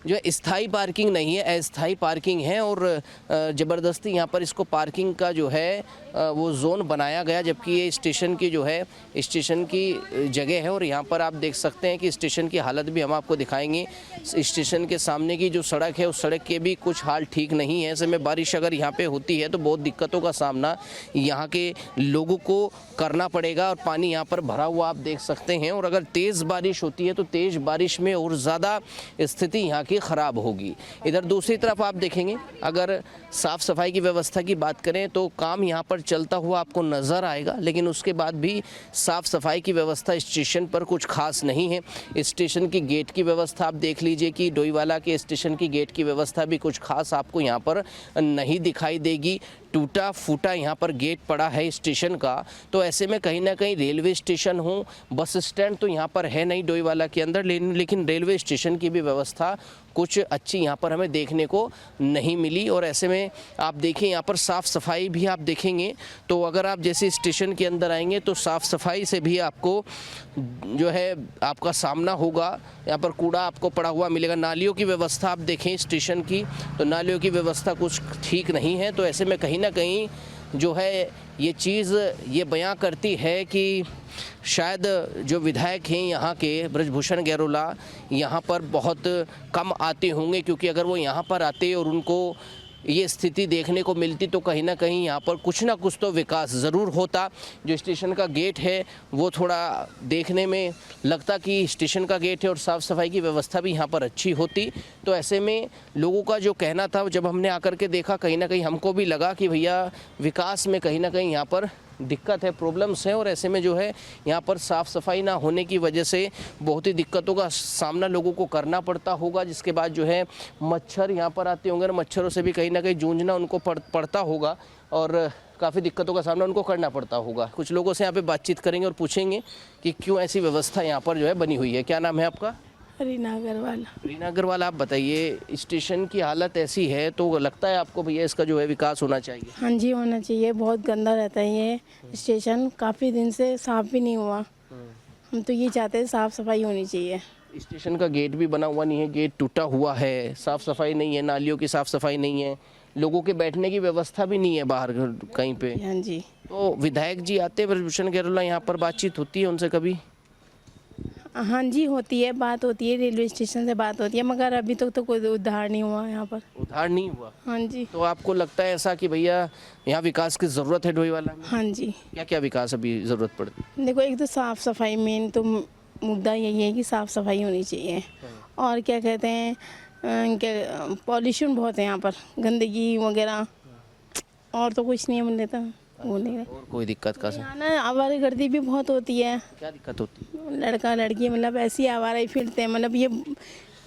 जो है स्थायी पार्किंग नहीं है, अस्थायी पार्किंग है। और ज़बरदस्ती यहाँ पर इसको पार्किंग का जो है वो जोन बनाया गया, जबकि ये स्टेशन की जो है स्टेशन की जगह है। और यहाँ पर आप देख सकते हैं कि स्टेशन की हालत भी हम आपको दिखाएंगे। स्टेशन के सामने की जो सड़क है उस सड़क के भी कुछ हाल ठीक नहीं है। ऐसे में बारिश अगर यहाँ पे होती है तो बहुत दिक्कतों का सामना यहाँ के लोगों को करना पड़ेगा। और पानी यहाँ पर भरा हुआ आप देख सकते हैं, और अगर तेज़ बारिश होती है तो तेज़ बारिश में और ज़्यादा स्थिति यहाँ की ख़राब होगी। इधर दूसरी तरफ आप देखेंगे, अगर साफ़ सफाई की व्यवस्था की बात करें तो काम यहाँ पर चलता हुआ आपको नज़र आएगा, लेकिन उसके बाद भी साफ़ सफाई की व्यवस्था स्टेशन पर कुछ खास नहीं है। स्टेशन की गेट की व्यवस्था आप देख लीजिए कि डोईवाला के स्टेशन की गेट की व्यवस्था भी कुछ खास आपको यहाँ पर नहीं दिखाई देगी। टूटा फूटा यहाँ पर गेट पड़ा है स्टेशन का। तो ऐसे में कहीं ना कहीं रेलवे स्टेशन हो, बस स्टैंड तो यहाँ पर है नहीं डोईवाला के अंदर, लेकिन रेलवे स्टेशन की भी व्यवस्था कुछ अच्छी यहाँ पर हमें देखने को नहीं मिली। और ऐसे में आप देखिए यहाँ पर साफ़ सफाई भी आप देखेंगे तो अगर आप जैसे स्टेशन के अंदर आएंगे तो साफ़ सफाई से भी आपको जो है आपका सामना होगा। यहाँ पर कूड़ा आपको पड़ा हुआ मिलेगा। नालियों की व्यवस्था आप देखें स्टेशन की, तो नालियों की व्यवस्था कुछ ठीक नहीं है। तो ऐसे में कहीं ना कहीं जो है ये चीज़ ये बयां करती है कि शायद जो विधायक हैं यहाँ के ब्रिजभूषण गैरोला यहाँ पर बहुत कम आते होंगे, क्योंकि अगर वो यहाँ पर आते और उनको ये स्थिति देखने को मिलती तो कहीं ना कहीं यहाँ पर कुछ ना कुछ तो विकास ज़रूर होता। जो स्टेशन का गेट है वो थोड़ा देखने में लगता कि स्टेशन का गेट है और साफ़ सफाई की व्यवस्था भी यहाँ पर अच्छी होती। तो ऐसे में लोगों का जो कहना था, जब हमने आकर के देखा कहीं ना कहीं हमको भी लगा कि भैया विकास में कहीं ना कहीं यहाँ पर दिक्कत है, प्रॉब्लम्स हैं। और ऐसे में जो है यहाँ पर साफ़ सफाई ना होने की वजह से बहुत ही दिक्कतों का सामना लोगों को करना पड़ता होगा, जिसके बाद जो है मच्छर यहाँ पर आते होंगे और मच्छरों से भी कहीं ना कहीं जूझना उनको पड़ता होगा और काफ़ी दिक्कतों का सामना उनको करना पड़ता होगा। कुछ लोगों से यहाँ पे बातचीत करेंगे और पूछेंगे कि क्यों ऐसी व्यवस्था यहाँ पर जो है बनी हुई है। क्या नाम है आपका? रीना अग्रवाल। रीना अग्रवाल, आप बताइए स्टेशन की हालत ऐसी है तो लगता है आपको भैया इसका जो है विकास होना चाहिए? हाँ जी, होना चाहिए। बहुत गंदा रहता है ये स्टेशन, काफ़ी दिन से साफ़ भी नहीं हुआ। हम तो ये चाहते हैं साफ़ सफाई होनी चाहिए। स्टेशन का गेट भी बना हुआ नहीं है, गेट टूटा हुआ है, साफ़ सफाई नहीं है, नालियों की साफ़ सफाई नहीं है, लोगों के बैठने की व्यवस्था भी नहीं है बाहर कहीं पे। हाँ जी। तो विधायक जी आते हैं ब्रजभूषण गैरोला, यहाँ पर बातचीत होती है उनसे कभी? हाँ जी, होती है, बात होती है, रेलवे स्टेशन से बात होती है, मगर अभी तक तो कोई उद्धार नहीं हुआ यहाँ पर। उधार नहीं हुआ? हाँ जी। तो आपको लगता है ऐसा कि भैया यहाँ विकास की ज़रूरत है डोईवाला में? हाँ जी। क्या क्या विकास अभी ज़रूरत पड़ती है? देखो, एक तो साफ़ सफाई, मेन तो मुद्दा यही है कि साफ़ सफाई होनी चाहिए। और क्या कहते हैं, क्या पॉल्यूशन बहुत है यहाँ पर, गंदगी वगैरह, और तो कुछ नहीं है बोले तो बोलने का। और कोई दिक्कत का? यहाँ ना आवारागर्दी भी बहुत होती है। क्या दिक्कत होती है? लड़का लड़की मतलब ऐसी आवारा ही फिरते हैं, मतलब ये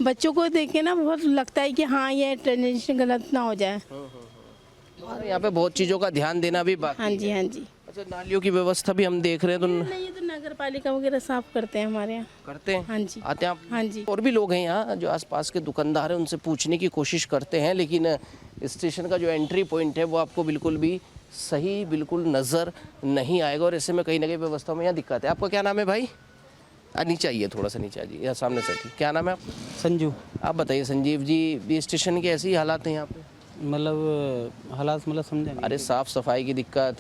बच्चों को देख के ना बहुत लगता है कि हाँ ये ट्रांजेक्शन गलत ना हो जाए। और यहाँ पे बहुत चीज़ों का ध्यान देना भी बाकी हाँ जी, हाँ जी। अच्छा, नालियों की व्यवस्था भी हम देख रहे हैं तो नहीं, ये तो नगर पालिका वगैरह साफ करते हैं हमारे यहाँ। करते हैं? हाँ जी। आते हैं आप? हाँ जी। और भी लोग हैं यहाँ जो आसपास के दुकानदार हैं, उनसे पूछने की कोशिश करते हैं, लेकिन स्टेशन का जो एंट्री पॉइंट है वो आपको बिल्कुल भी सही बिल्कुल नज़र नहीं आएगा, और ऐसे में कहीं ना कहीं व्यवस्था में यहाँ दिक्कत है। आपका क्या नाम है भाई? नीचे आइए, थोड़ा सा नीचे आइए, यहाँ सामने से। क्या नाम है आप? संजू। आप बताइए संजीव जी, ये स्टेशन के ऐसे ही हालात हैं यहाँ पे? मतलब हालात मतलब समझा नहीं। अरे साफ सफाई की दिक्कत,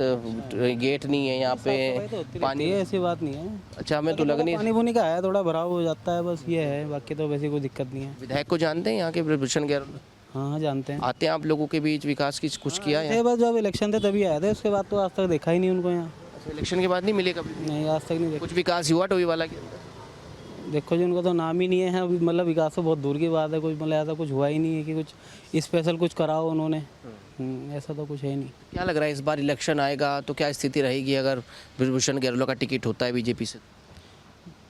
गेट नहीं है यहाँ पे, पानी है, ऐसी बात नहीं है। अच्छा, हमें तो लग नहीं। पानी बुनी का है, थोड़ा भराव हो जाता है, बस ये है, बाकी तो वैसे कोई दिक्कत नहीं है। विधायक को जानते हैं यहाँ के ब्रजभूषण गैरोला? हाँ हाँ, जानते हैं। आते हैं आप लोगों के बीच, विकास की कुछ किया है? बस जब इलेक्शन थे तभी आए थे, उसके बाद तो आज तक देखा ही नहीं उनको यहाँ। अच्छा, इलेक्शन के बाद नहीं मिले कभी? नहीं, आज तक नहीं देखा। कुछ विकास हुआ डोईवाला के अंदर? देखो जी, उनका तो नाम ही नहीं है, अभी मतलब विकास तो बहुत दूर की बात है, कुछ मतलब ऐसा कुछ हुआ ही नहीं है कि कुछ स्पेशल कुछ कराओ उन्होंने। ऐसा तो कुछ है नहीं। क्या लग रहा है इस बार इलेक्शन आएगा तो क्या स्थिति रहेगी अगर ब्रजभूषण गैरोला का टिकट होता है बीजेपी से?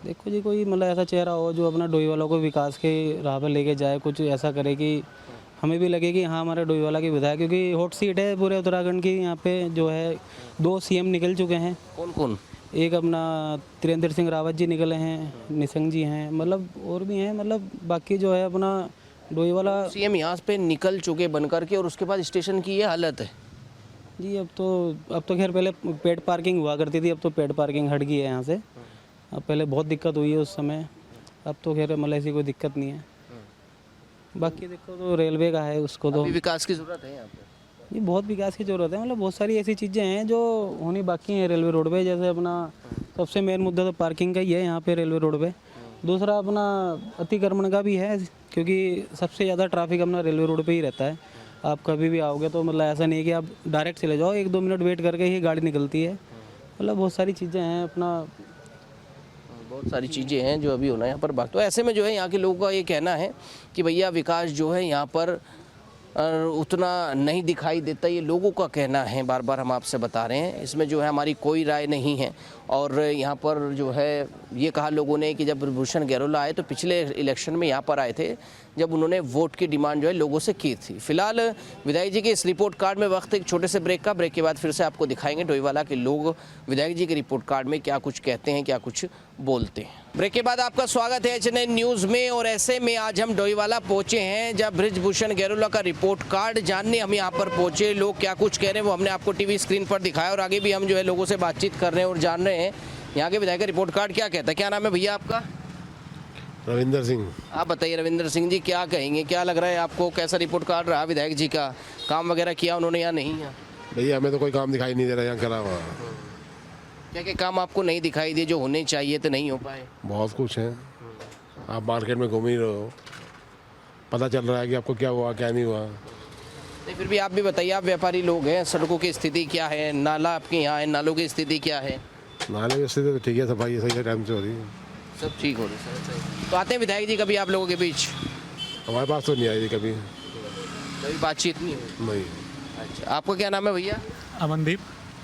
देखो जी, कोई मतलब ऐसा चेहरा हो जो अपना डोईवाला को विकास के राह पर लेके जाए, कुछ ऐसा करे कि हमें भी लगे कि हाँ हमारे डोईवाला की विधायक, क्योंकि हॉट सीट है पूरे उत्तराखंड की। यहाँ पे जो है 2 सीएम निकल चुके हैं। कौन कौन? एक अपना त्रिवेंद्र सिंह रावत जी निकले हैं, निशंक जी हैं, मतलब और भी हैं, मतलब बाकी जो है अपना डोईवाला सीएम यहाँ पे निकल चुके बन करके, और उसके बाद स्टेशन की ये हालत है जी। अब तो खैर पहले पेड पार्किंग हुआ करती थी, अब तो पेड पार्किंग हट गई है यहाँ से। अब पहले बहुत दिक्कत हुई है उस समय, अब तो खैर मतलब ऐसी कोई दिक्कत नहीं है। बाकी देखो तो रेलवे का है, उसको तो विकास की जरूरत है यहाँ पे। ये बहुत विकास की ज़रूरत है, मतलब बहुत सारी ऐसी चीज़ें हैं जो होनी बाकी हैं रेलवे रोड पे। जैसे अपना सबसे मेन मुद्दा तो पार्किंग का ही है यहाँ पे रेलवे रोड पे। दूसरा अपना अतिक्रमण का भी है, क्योंकि सबसे ज़्यादा ट्रैफिक अपना रेलवे रोड पे ही रहता है। आप कभी भी आओगे तो मतलब ऐसा नहीं है कि आप डायरेक्ट चले जाओ, 1-2 मिनट वेट करके ही गाड़ी निकलती है। मतलब बहुत सारी चीज़ें हैं, अपना बहुत सारी चीज़ें हैं जो अभी होना है यहाँ पर बात। तो ऐसे में जो है यहाँ के लोगों का ये कहना है कि भैया विकास जो है यहाँ पर उतना नहीं दिखाई देता, ये लोगों का कहना है, बार बार हम आपसे बता रहे हैं। इसमें जो है हमारी कोई राय नहीं है। और यहाँ पर जो है ये कहा लोगों ने कि जब ब्रजभूषण गैरोला आए तो पिछले इलेक्शन में यहाँ पर आए थे जब उन्होंने वोट की डिमांड जो है लोगों से की थी। फिलहाल विधायक जी के इस रिपोर्ट कार्ड में वक्त एक छोटे से ब्रेक का, ब्रेक के बाद फिर से आपको दिखाएंगे डोईवाला के लोग विधायक जी के रिपोर्ट कार्ड में क्या कुछ कहते हैं, क्या कुछ बोलते हैं। ब्रेक के बाद आपका स्वागत है HNN न्यूज़ में। और ऐसे में आज हम डोईवाला पहुंचे हैं जब ब्रजभूषण गैरोला का रिपोर्ट कार्ड जानने हम यहाँ पर पहुंचे। लोग क्या कुछ कह रहे हैं वो हमने आपको टीवी स्क्रीन पर दिखाया, और आगे भी हम जो है लोगों से बातचीत कर रहे हैं और जान रहे हैं यहाँ के विधायक का रिपोर्ट कार्ड क्या कहता है। क्या नाम है भैया आपका? रविंदर सिंह। आप बताइए रविंदर सिंह जी, क्या कहेंगे, क्या लग रहा है आपको, कैसा रिपोर्ट कार्ड रहा विधायक जी का? काम वगैरह किया उन्होंने या नहीं? भैया हमें तो कोई काम दिखाई नहीं दे रहा यहाँ करा हुआ। क्या क्या काम आपको नहीं दिखाई दिए जो होने चाहिए तो नहीं हो पाए? बहुत कुछ है, आप मार्केट में घूम ही रहे हो, पता चल रहा है कि आपको क्या हुआ क्या नहीं हुआ। नहीं, फिर भी आप भी बताइए, आप व्यापारी लोग हैं, सड़कों की स्थिति क्या है, नाला आपके यहाँ है, नालों की स्थिति क्या है? नाले की स्थिति तो ठीक है, सफाई सही टाइम से हो रही है, सब ठीक हो रही है। तो आते हैं विधायक जी कभी आप लोगों के बीच? हमारे पास तो नहीं आई कभी बातचीत नहीं हुई? नहीं। अच्छा, आपका क्या नाम है भैया? अमनदीप।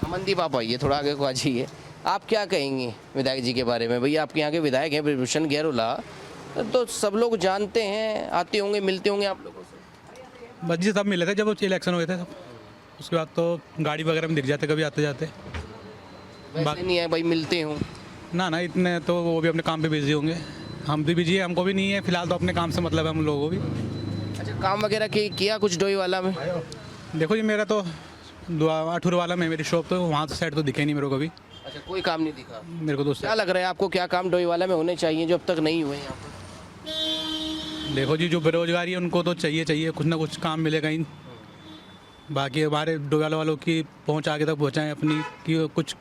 अमनदीप, आप आइए थोड़ा आगे को आ जाइए। आप क्या कहेंगे विधायक जी के बारे में? भैया आपके यहाँ के विधायक हैं ब्रजभूषण गैरोला, तो सब लोग जानते हैं, आते होंगे, मिलते होंगे आप लोगों से? बस जी सब मिले थे जब इलेक्शन हुए थे सब, उसके बाद तो गाड़ी वगैरह में दिख जाते कभी आते जाते। वैसे नहीं है भाई, मिलते हों? ना इतने तो वो भी अपने काम पे बिजी होंगे, हम भी बिजी है, हमको भी नहीं है फिलहाल, तो अपने काम से मतलब है हम लोगों को भी। अच्छा, काम वगैरह किया कुछ डोईवाला में? देखो जी, मेरा तो अठूर वाला में मेरी शॉप, तो वहाँ से साइड तो दिखे नहीं मेरे को कभी। अच्छा, कोई काम नहीं दिखा मेरे को तो। क्या लग रहा है आपको, क्या काम डोईवाला में होने चाहिए जो अब तक नहीं हुए यहाँ पर? देखो जी, जो बेरोजगारी है उनको तो चाहिए कुछ ना कुछ काम मिलेगा ही। बाकी हमारे डोईवाला वालों की पहुंच आगे तक पहुंचाएं अपनी, कि कुछ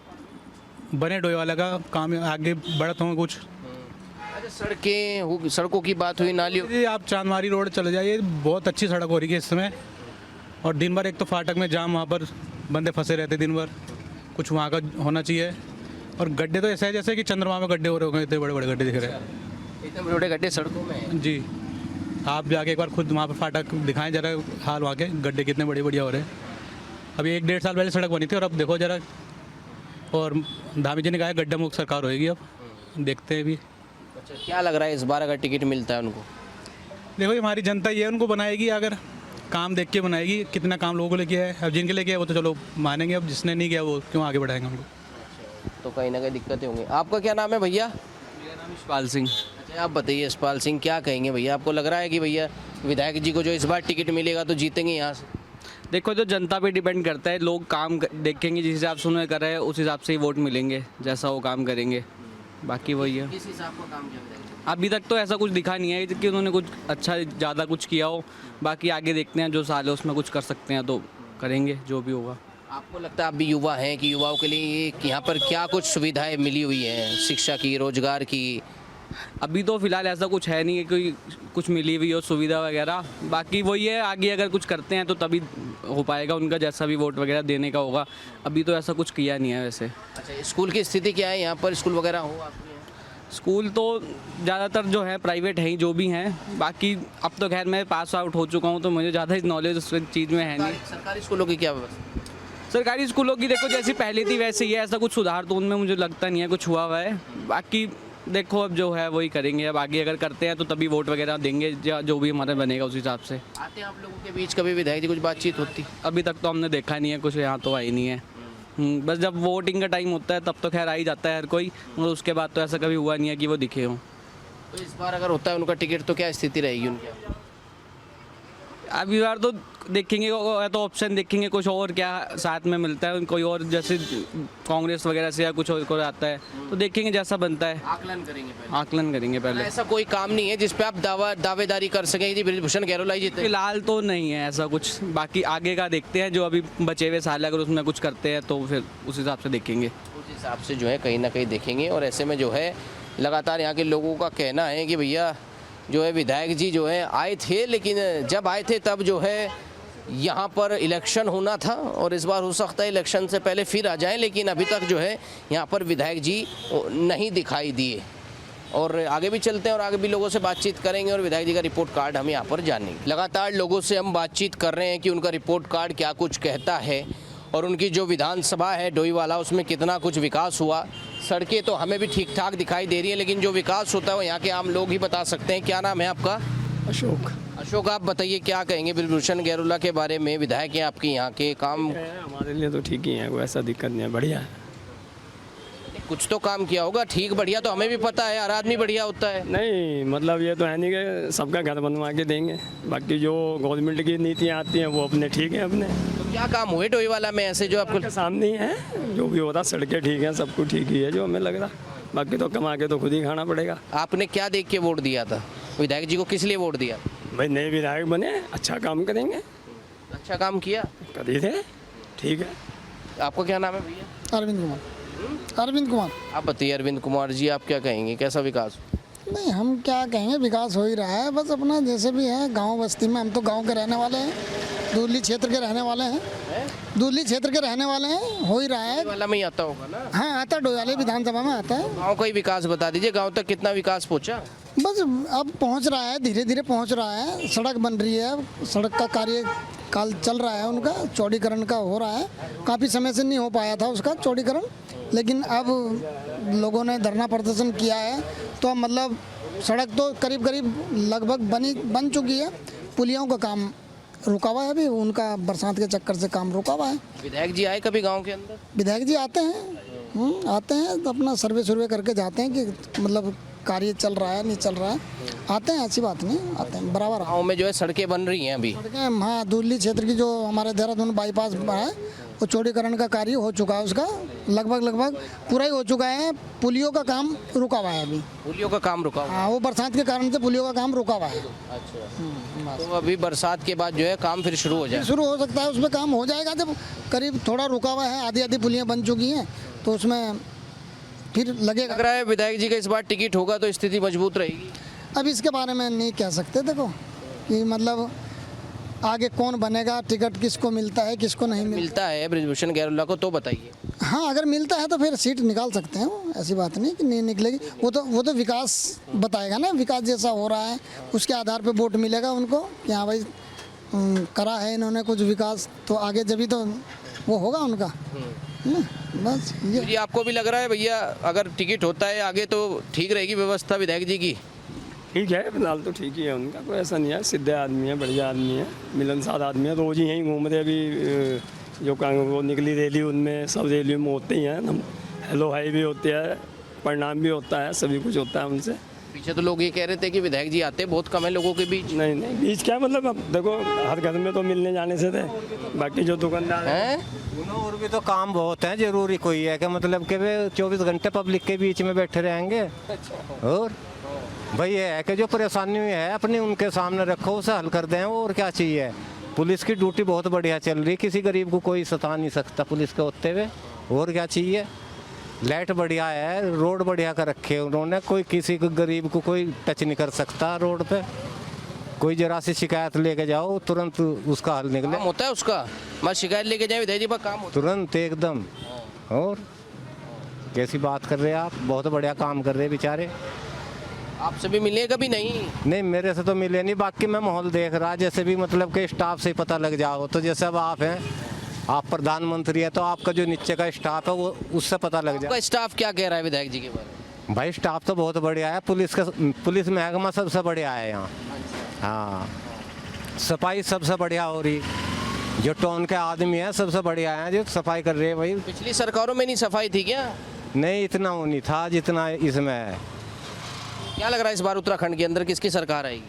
बने डोईवाला का काम आगे बढ़त हों कुछ। अच्छा, सड़कों की बात हुई, नालियों। ये आप चांदमारी रोड चले जाइए, बहुत अच्छी सड़क हो रही है इस समय। और दिन भर एक तो फाटक में जाम, वहाँ पर बंदे फंसे रहते दिन भर, कुछ वहाँ का होना चाहिए। और गड्ढे तो ऐसे है जैसे कि चंद्रमा में गड्ढे हो रहे होंगे, इतने बड़े बड़े गड्ढे दिख रहे हैं। इतने बड़े बड़े गड्ढे सड़कों में हैं। जी, आप जाके एक बार खुद वहाँ पर फाटक दिखाएं जरा, हाल वहाँ के गड्ढे कितने बड़े बढ़िया हो रहे हैं। अभी 1-1.5 साल पहले सड़क बनी थी और अब देखो जरा। और धामी जी ने कहा गड्ढा मुक्त सरकार होएगी, अब देखते हैं भी। अच्छा, क्या लग रहा है इस बार अगर टिकट मिलता है उनको? देखो हमारी जनता ये उनको बनाएगी, अगर काम देख के बनाएगी। कितना काम लोगों को लेके है, अब जिनके लेके है वो तो चलो मानेंगे, अब जिसने नहीं किया वो क्यों आगे बढ़ाएंगे उनको। तो कहीं ना कहीं दिक्कतें होंगी। आपका क्या नाम है भैया? मेरा नाम यशपाल सिंह। अच्छा, आप बताइए यशपाल सिंह, क्या कहेंगे भैया? आपको लग रहा है कि भैया विधायक जी को जो इस बार टिकट मिलेगा तो जीतेंगे यहाँ से? देखो जो जनता पे डिपेंड करता है, लोग काम देखेंगे, जिस हिसाब से उन्हें कर रहे हैं उस हिसाब से ही वोट मिलेंगे, जैसा वो काम करेंगे। बाकी वही है। किस हिसाब का काम किया विधायक जी? अभी तक तो ऐसा कुछ दिखा नहीं है कि उन्होंने कुछ अच्छा ज़्यादा कुछ किया हो। बाकी आगे देखते हैं, जो साल है उसमें कुछ कर सकते हैं तो करेंगे, जो भी होगा। आपको लगता है, आप भी युवा हैं, कि युवाओं के लिए यहाँ पर क्या कुछ सुविधाएं मिली हुई हैं, शिक्षा की, रोजगार की? अभी तो फिलहाल ऐसा कुछ है नहीं है कोई कुछ मिली हुई हो सुविधा वगैरह। बाकी वही है, आगे अगर कुछ करते हैं तो तभी हो पाएगा उनका, जैसा भी वोट वगैरह देने का होगा। अभी तो ऐसा कुछ किया नहीं है वैसे। अच्छा, स्कूल की स्थिति क्या है यहाँ पर? स्कूल वगैरह हो आपके यहाँ? स्कूल तो ज़्यादातर जो है प्राइवेट हैं ही, जो भी हैं। बाकी अब तो खैर मैं पास आउट हो चुका हूँ तो मुझे ज़्यादा नॉलेज उस चीज़ में है नहीं। सरकारी स्कूलों की क्या व्यवस्था? सरकारी स्कूलों की देखो जैसी पहले थी वैसे ही है, ऐसा कुछ सुधार तो उनमें मुझे लगता नहीं है कुछ हुआ हुआ है। बाकी देखो अब जो है वही करेंगे, अब आगे अगर करते हैं तो तभी वोट वगैरह देंगे, जो भी हमारा बनेगा उस हिसाब से। आते हैं आप लोगों के बीच कभी विधायक जी कुछ बातचीत होती? अभी तक तो हमने देखा नहीं है कुछ, यहाँ तो आई नहीं है। बस जब वोटिंग का टाइम होता है तब तो खैर आ ही जाता है हर कोई, मगर उसके बाद तो ऐसा कभी हुआ नहीं है कि वो दिखे हों। तो इस बार अगर होता है उनका टिकट तो क्या स्थिति रहेगी उनकी? अभी बार तो देखेंगे तो ऑप्शन देखेंगे कुछ और क्या साथ में मिलता है, कोई और जैसे कांग्रेस वगैरह से या कुछ और को आता है तो देखेंगे जैसा बनता है, आकलन करेंगे पहले। आकलन करेंगे पहले। ऐसा कोई काम नहीं है जिस पे आप दावेदारी कर सकें कि ब्रिजभूषण गहलोत ही जीते? फिलहाल तो नहीं है ऐसा कुछ। बाकी आगे का देखते हैं, जो अभी बचे हुए साल अगर उसमें कुछ करते हैं तो फिर उस हिसाब से देखेंगे। उस हिसाब से जो है कहीं ना कहीं देखेंगे। और ऐसे में जो है लगातार यहाँ के लोगों का कहना है कि भैया जो है विधायक जी जो है आए थे, लेकिन जब आए थे तब जो है यहाँ पर इलेक्शन होना था और इस बार हो सकता है इलेक्शन से पहले फिर आ जाएं, लेकिन अभी तक जो है यहाँ पर विधायक जी नहीं दिखाई दिए। और आगे भी चलते हैं और आगे भी लोगों से बातचीत करेंगे और विधायक जी का रिपोर्ट कार्ड हम यहाँ पर जानेंगे। लगातार लोगों से हम बातचीत कर रहे हैं कि उनका रिपोर्ट कार्ड क्या कुछ कहता है और उनकी जो विधानसभा है डोईवाला उसमें कितना कुछ विकास हुआ। सड़कें तो हमें भी ठीक ठाक दिखाई दे रही है, लेकिन जो विकास होता है वो यहाँ के आम लोग ही बता सकते हैं। क्या नाम है आपका? अशोक। अशोक, आप बताइए क्या कहेंगे ब्रिजभूषण गहलोत के बारे में? विधायक हैं आपके यहाँ के, काम हमारे लिए तो ठीक ही है, कोई ऐसा दिक्कत नहीं है, बढ़िया है। कुछ तो काम किया होगा। ठीक बढ़िया तो हमें भी पता है, हर आदमी बढ़िया होता है। नहीं मतलब ये तो है नहीं कि सबका घर बनवा के देंगे, बाकी जो गवर्नमेंट की नीतियाँ आती हैं वो अपने ठीक हैं अपने। तो क्या काम हुए डोईवाला में ऐसे जो आपको सामने ही है? जो भी होता सड़कें ठीक हैं, सब कुछ ठीक ही है जो हमें लग रहा, बाकी तो कमा के तो खुद ही खाना पड़ेगा। आपने क्या देख के वोट दिया था विधायक जी को? किस लिए वोट दिया? भाई नए विधायक बने, अच्छा काम करेंगे। अच्छा काम किया, कर ही थे, ठीक है। आपका क्या नाम है भैया? अरविंद कुमार। अरविंद कुमार। आप बताइए अरविंद कुमार जी, आप क्या कहेंगे, कैसा विकास? नहीं हम क्या कहेंगे, विकास हो ही रहा है बस अपना जैसे भी है गांव बस्ती में। हम तो गांव के रहने वाले हैं, दूरली क्षेत्र के रहने वाले हैं, दूरली क्षेत्र के रहने वाले हैं। हो ही रहा है। वाला में ही आता होगा ना? हाँ आता है, डोईवाला विधानसभा में आता है। गाँव का ही विकास बता दीजिए, गाँव तक कितना विकास पहुँचा? बस अब पहुंच रहा है, धीरे धीरे पहुंच रहा है। सड़क बन रही है, सड़क का कार्य काल चल रहा है, उनका चौड़ीकरण का हो रहा है। काफ़ी समय से नहीं हो पाया था उसका चौड़ीकरण, लेकिन अब लोगों ने धरना प्रदर्शन किया है तो अब मतलब सड़क तो करीब करीब लगभग बन चुकी है। पुलियों का काम रुका हुआ है अभी, उनका बरसात के चक्कर से काम रुका हुआ है। विधायक जी आए कभी गाँव के अंदर? विधायक जी आते हैं, आते हैं तो अपना सर्वे करके जाते हैं कि मतलब कार्य चल रहा है नहीं चल रहा है। आते हैं, ऐसी बात नहीं, आते हैं बराबर। गाँव में जो है सड़कें बन रही हैं अभी? सड़कें हाँ, दूरली क्षेत्र की जो हमारे देहरादून बाईपास है वो चौड़ीकरण का कार्य हो चुका है उसका, लगभग पूरा ही हो चुका है। पुलियों का काम रुका हुआ है अभी। पुलियों का काम रुका हुआ है। हाँ, वो बरसात के कारण से पुलियों का काम रुका हुआ है। अच्छा, तो अभी बरसात के बाद जो है काम फिर शुरू हो जाए। शुरू हो सकता है, उसमें काम हो जाएगा जब करीब थोड़ा रुका हुआ है, आधी पुलियाँ बन चुकी हैं तो उसमें फिर लगेगा। लग रहा है विधायक जी का इस बार टिकट होगा तो स्थिति मजबूत रहेगी। अब इसके बारे में नहीं कह सकते, देखो कि मतलब आगे कौन बनेगा, टिकट किसको मिलता है किसको नहीं मिलता है बृजभूषण गैरोला को, तो बताइए। हाँ, अगर मिलता है तो फिर सीट निकाल सकते हैं वो, ऐसी बात नहीं कि नहीं निकलेगी। वो तो विकास बताएगा ना, विकास जैसा हो रहा है उसके आधार पे वोट मिलेगा उनको कि हाँ भाई करा है इन्होंने कुछ विकास, तो आगे जब भी तो वो होगा उनका ना, बस ये आपको भी लग रहा है भैया अगर टिकट होता है आगे तो ठीक रहेगी व्यवस्था विधायक जी की? ठीक है, फिलहाल तो ठीक ही है उनका, कोई ऐसा नहीं है। सीधे आदमी है, बढ़िया आदमी है, मिलनसार आदमी है। रोज ही यहीं घूम रहे, अभी जो वो निकली रैली उनमें सब रैलियों में होते ही हैं। हेलो हाई भी होते हैं, प्रणाम भी होता है, सभी कुछ होता है उनसे। पीछे तो लोग ये कह रहे थे कि विधायक जी आते बहुत कम है लोगों के बीच। नहीं बीच क्या मतलब, अब देखो हर घर में तो मिलने जाने से थे, बाकी जो दुकानदार हैं और भी तो काम बहुत है। जरूरी कोई है कि मतलब कि वे 24 घंटे पब्लिक के बीच में बैठे रहेंगे। और भाई ये है कि जो परेशानी है अपनी उनके सामने रखो, उसे हल कर दें, और क्या चाहिए। पुलिस की ड्यूटी बहुत बढ़िया चल रही, किसी गरीब को कोई सता नहीं सकता पुलिस के होते हुए, और क्या चाहिए। लाइट बढ़िया है, रोड बढ़िया कर रखे उन्होंने, कोई किसी को गरीब को कोई टच नहीं कर सकता रोड पे। कोई जरा सी शिकायत लेके जाओ तुरंत उसका हल निकले। काम होता है उसका, मैं शिकायत लेके जाए विधायक जी पर काम होता तुरंत एकदम। और कैसी बात कर रहे हैं आप, बहुत बढ़िया काम कर रहे हैं बेचारे। आपसे भी मिले कभी? नहीं मेरे से तो मिले नहीं, बाकी मैं माहौल देख रहा जैसे भी मतलब कि स्टाफ से पता लग जाओ। तो जैसे अब आप हैं, आप प्रधानमंत्री है, तो आपका जो नीचे का स्टाफ है वो उससे पता लग जाए। स्टाफ क्या कह रहा है विधायक जी के बारे में? भाई स्टाफ तो बहुत बढ़िया है, पुलिस महकमा सबसे बढ़िया है यहाँ। हाँ, सफाई सबसे बढ़िया हो रही, जो टाउन के आदमी है सबसे बढ़िया है जो सफाई कर रहे हैं। भाई पिछली सरकारों में नहीं सफाई थी क्या? नहीं, इतना वो नहीं था जितना इसमें है। क्या लग रहा है इस बार उत्तराखंड के अंदर किसकी सरकार आएगी?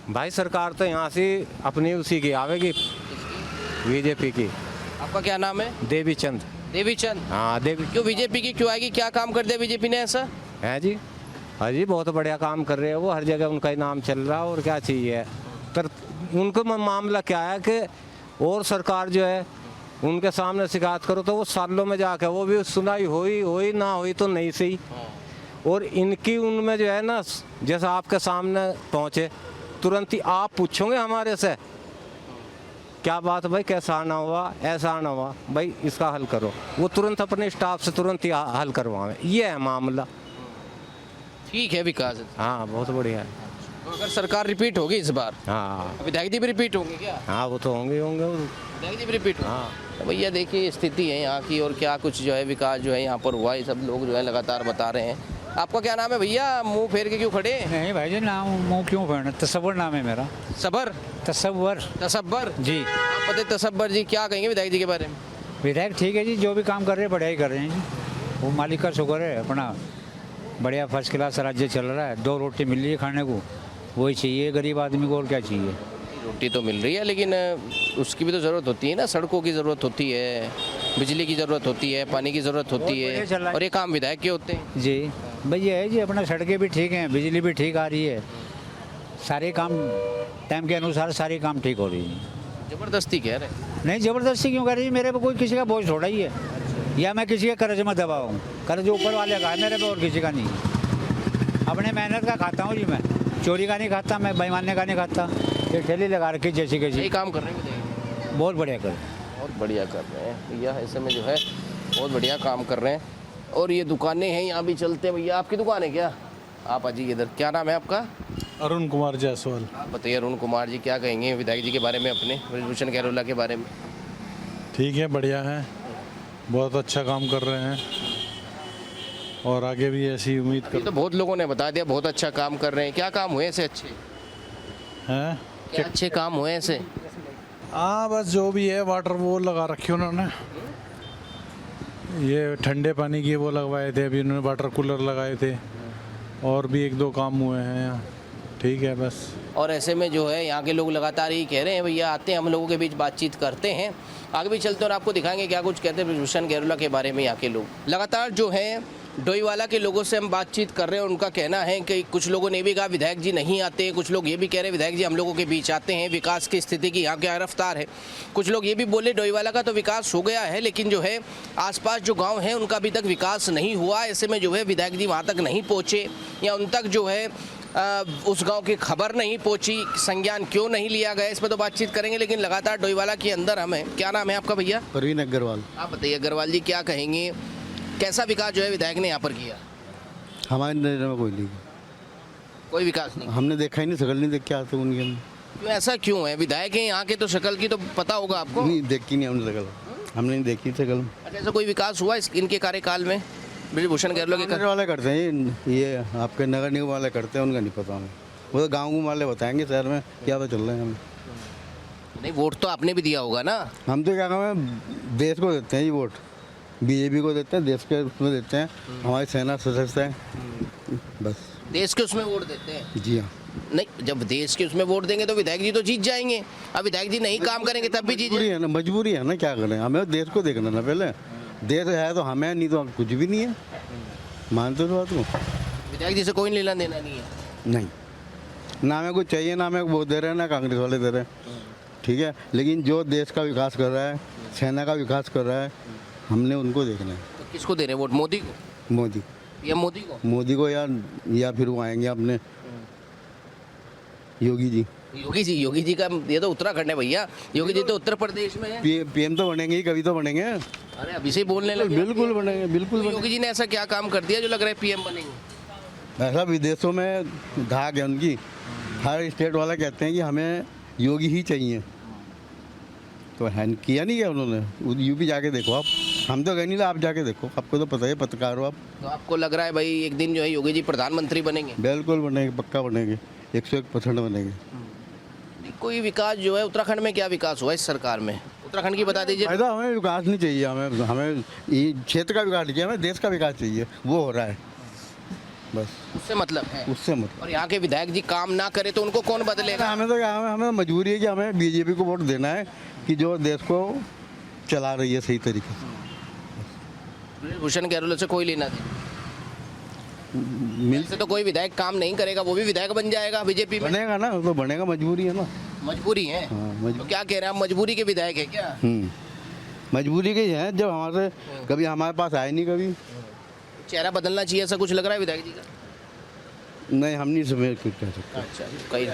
भाई सरकार तो यहाँ से अपनी उसी की आवेगी, बीजेपी की। आपका क्या नाम है? देवीचंद। देवीचंद? हाँ देवी। क्यों बीजेपी की क्यों आएगी, क्या काम कर दिया बीजेपी ने ऐसा? है जी, हाँ जी, बहुत बढ़िया काम कर रहे हैं वो, हर जगह उनका ही नाम चल रहा है, और क्या चाहिए। पर उनको मामला क्या है कि और सरकार जो है उनके सामने शिकायत करो तो वो सालों में जाके वो भी सुनाई हुई ना हुई तो नहीं सही। और इनकी उनमें जो है ना, जैसे आपके सामने पहुँचे तुरंत ही आप पूछोगे हमारे से क्या बात भाई, कैसा आना हुआ, ऐसा आना हुआ, भाई इसका हल करो, वो तुरंत अपने स्टाफ से तुरंत ही हल करवाएं। ये है मामला। ठीक है विकास। हाँ बहुत बढ़िया है। तो अगर सरकार रिपीट होगी इस बार, हाँ विधायक जी भी रिपीट होंगे क्या? हाँ वो तो होंगे विधायक जी भी रिपीट। हाँ तो भैया देखिए स्थिति है यहाँ की, और क्या कुछ जो है विकास जो है यहाँ पर हुआ, ये सब लोग जो है लगातार बता रहे हैं। आपका क्या नाम है भैया, मुंह फेर के क्यों खड़े? नहीं भाई जी, नाम मुंह क्यों फेरना, तसव्वुर नाम है मेरा। सबर? तसव्वुर जी। आप बताइए तसव्वुर जी क्या कहेंगे विधायक जी के बारे में? विधायक ठीक है जी, जो भी काम कर रहे हैं बढ़िया ही कर रहे हैं जी। वो मालिक का शुक्र है, अपना बढ़िया फर्स्ट क्लास राज्य चल रहा है। 2 रोटी मिल रही है खाने को, वही चाहिए गरीब आदमी को, और क्या चाहिए। रोटी तो मिल रही है लेकिन उसकी भी तो ज़रूरत होती है ना, सड़कों की ज़रूरत होती है, बिजली की ज़रूरत होती है, पानी की ज़रूरत होती है, और ये काम विधायक के होते हैं जी। भाई ये है जी, अपना सड़कें भी ठीक हैं, बिजली भी ठीक आ रही है, सारे काम टाइम के अनुसार सारे काम ठीक हो रही है। ज़बरदस्ती कह रहे? नहीं ज़बरदस्ती क्यों कर रही है, मेरे पे कोई किसी का बोझ थोड़ा ही है, या मैं किसी के कर्ज में दबा हूँ। कर्ज ऊपर वाले का है मेरे पे, और किसी का नहीं। अपने मेहनत का खाता हूँ जी मैं, चोरी का नहीं खाता मैं, बेईमानी का नहीं खाता। ये ठेली लगा रखी जैसी कैसी। यही काम कर रहे हैं, बहुत बढ़िया कर रहे हैं, बहुत बढ़िया कर रहे हैं भैया, ऐसे में जो है बहुत बढ़िया काम कर रहे हैं। और ये दुकानें हैं यहाँ भी चलते हैं। भैया आपकी दुकान है क्या? आप अजी इधर, क्या नाम है आपका? अरुण कुमार जायसवाल। आप बताइए अरुण कुमार जी, क्या कहेंगे विधायक जी के बारे में, अपने बृजभूषण गैरोला के बारे में? ठीक है, बढ़िया है, बहुत अच्छा काम कर रहे हैं, और आगे भी ऐसी उम्मीद कर। तो बहुत लोगों ने बता दिया बहुत अच्छा काम कर रहे हैं, क्या काम हुए ऐसे अच्छे हैं? क्या अच्छे काम हुए ऐसे? हाँ बस जो भी है, वाटर वो लगा रखे उन्होंने, ये ठंडे पानी की वो लगवाए थे, अभी उन्होंने वाटर कूलर लगाए थे, और भी 1-2 काम हुए हैं यहाँ, ठीक है बस। और ऐसे में जो है यहाँ के लोग लगातार यही कह रहे हैं भैया आते हैं हम लोगों के बीच बातचीत करते हैं। आगे भी चलते हैं और आपको दिखाएंगे क्या कुछ कहते हैं ब्रिजभूषण गैरोला के बारे में यहाँ के लोग। लगातार जो है डोईवाला के लोगों से हम बातचीत कर रहे हैं। उनका कहना है कि कुछ लोगों ने भी कहा विधायक जी नहीं आते, कुछ लोग ये भी कह रहे हैं विधायक जी हम लोगों के बीच आते हैं, विकास की स्थिति की यहाँ क्या रफ्तार है। कुछ लोग ये भी बोले डोईवाला का तो विकास हो गया है लेकिन जो है आसपास जो गांव है उनका अभी तक विकास नहीं हुआ। ऐसे में जो है विधायक जी वहाँ तक नहीं पहुँचे या उन तक जो है उस गांव की खबर नहीं पहुंची, संज्ञान क्यों नहीं लिया गया, इस पर तो बातचीत करेंगे। लेकिन लगातार डोईवाला के अंदर हमें, क्या नाम है आपका भैया? परवीन अग्रवाल। आप बताइए अग्रवाल जी क्या कहेंगे, कैसा विकास जो है विधायक ने यहाँ पर किया? हमारे नजर में कोई विकास नहीं, हमने देखा ही नहीं, शक्ल नहीं देख के आते उनके। क्यों ऐसा क्यों है? विधायक है यहाँ के तो शक्ल की तो पता होगा आपको। नहीं देखी नहीं हमने शक्ल, हमने नहीं देखी शक्ल। अच्छा, ऐसा कोई विकास हुआ इनके कार्यकाल में? ब्रिजभूषण गैरोला के नगर वाले करते हैं ये आपके नगर निगम वाले करते हैं, उनका नहीं पता हमें, वो तो गाँव वाले बताएंगे शहर में क्या पता चल रहा है हमें। नहीं वोट तो आपने भी दिया होगा ना? हम तो क्या कहें देश को देते हैं ये वोट, बीजेपी को देते हैं, देश के उसमें देते हैं, हमारी सेना सशक्त है बस। देश के उसमें वोट देते हैं? जी हाँ। नहीं जब देश के उसमें वोट देंगे तो विधायक जी तो जीत जाएंगे, अब विधायक जी नहीं काम करेंगे तब भी जीत है ना, मजबूरी है ना, क्या करें, हमें देश को देखना ना, पहले देश है तो हमें, नहीं तो कुछ भी नहीं है। मानते हो बात को? विधायक जी से कोई लेना देना नहीं है? नहीं, ना हमें कुछ चाहिए, ना हमें वो दे रहे हैं ना कांग्रेस वाले दे रहे हैं, ठीक है, लेकिन जो देश का विकास कर रहा है, सेना का विकास कर रहा है, हमने उनको देखना है। तो किसको दे रहे हैं वोट? मोदी को? मोदी, या मोदी को? मोदी को या फिर वो आएंगे अपने योगी जी। योगी जी का ये तो उत्तराखंड है भैया, योगी जी तो उत्तर प्रदेश में है। पीएम तो बनेंगे ही, कभी तो बनेंगे। अरे अभी से ही बोलने लगे। बिल्कुल बनेंगे, बिल्कुल। योगी जी ने ऐसा क्या काम कर दिया जो लग रहा है पीएम बनेंगे? ऐसा विदेशों में धाक है उनकी, हर स्टेट वाला कहते हैं कि हमें योगी ही चाहिए, तो है किया नहीं क्या उन्होंने? यूपी जाके देखो आप, हम तो कह नहीं, आप जाके देखो, आपको तो पता है, पत्रकार हो आप। तो आपको लग रहा है भाई एक दिन जो है योगी जी प्रधानमंत्री बनेंगे? बिल्कुल बनेंगे, पक्का बनेंगे, 101% बनेंगे। कोई विकास जो है उत्तराखंड में क्या विकास हुआ इस सरकार में? उत्तराखंड की बता दीजिए। फायदा हमें विकास नहीं चाहिए, हमें ये क्षेत्र का विकास चाहिए, हमें देश का विकास चाहिए, वो हो रहा है बस, उससे मतलब है? उससे मतलब। और यहाँ के विधायक जी काम ना करे तो उनको कौन बदलेगा? हमें तो क्या, हमें मजबूरी है कि हमें बीजेपी को वोट देना है कि जो देश को चला रही है सही तरीके से। ब्रिजभूषण गैरोला से कोई लेना देना से तो कोई विधायक काम नहीं करेगा, वो भी विधायक बन जाएगा बीजेपी में? बनेगा ना, तो बनेगा, मजबूरी है ना। मजबूरी है? तो क्या कह रहे हैं आप, मजबूरी के विधायक है क्या? मजबूरी के है, जब हमारे कभी हमारे पास आए नहीं, कभी चेहरा बदलना चाहिए ऐसा कुछ लग रहा है विधायक जी का? नहीं, हम नहीं समझ कह सकते। अच्छा, कहीं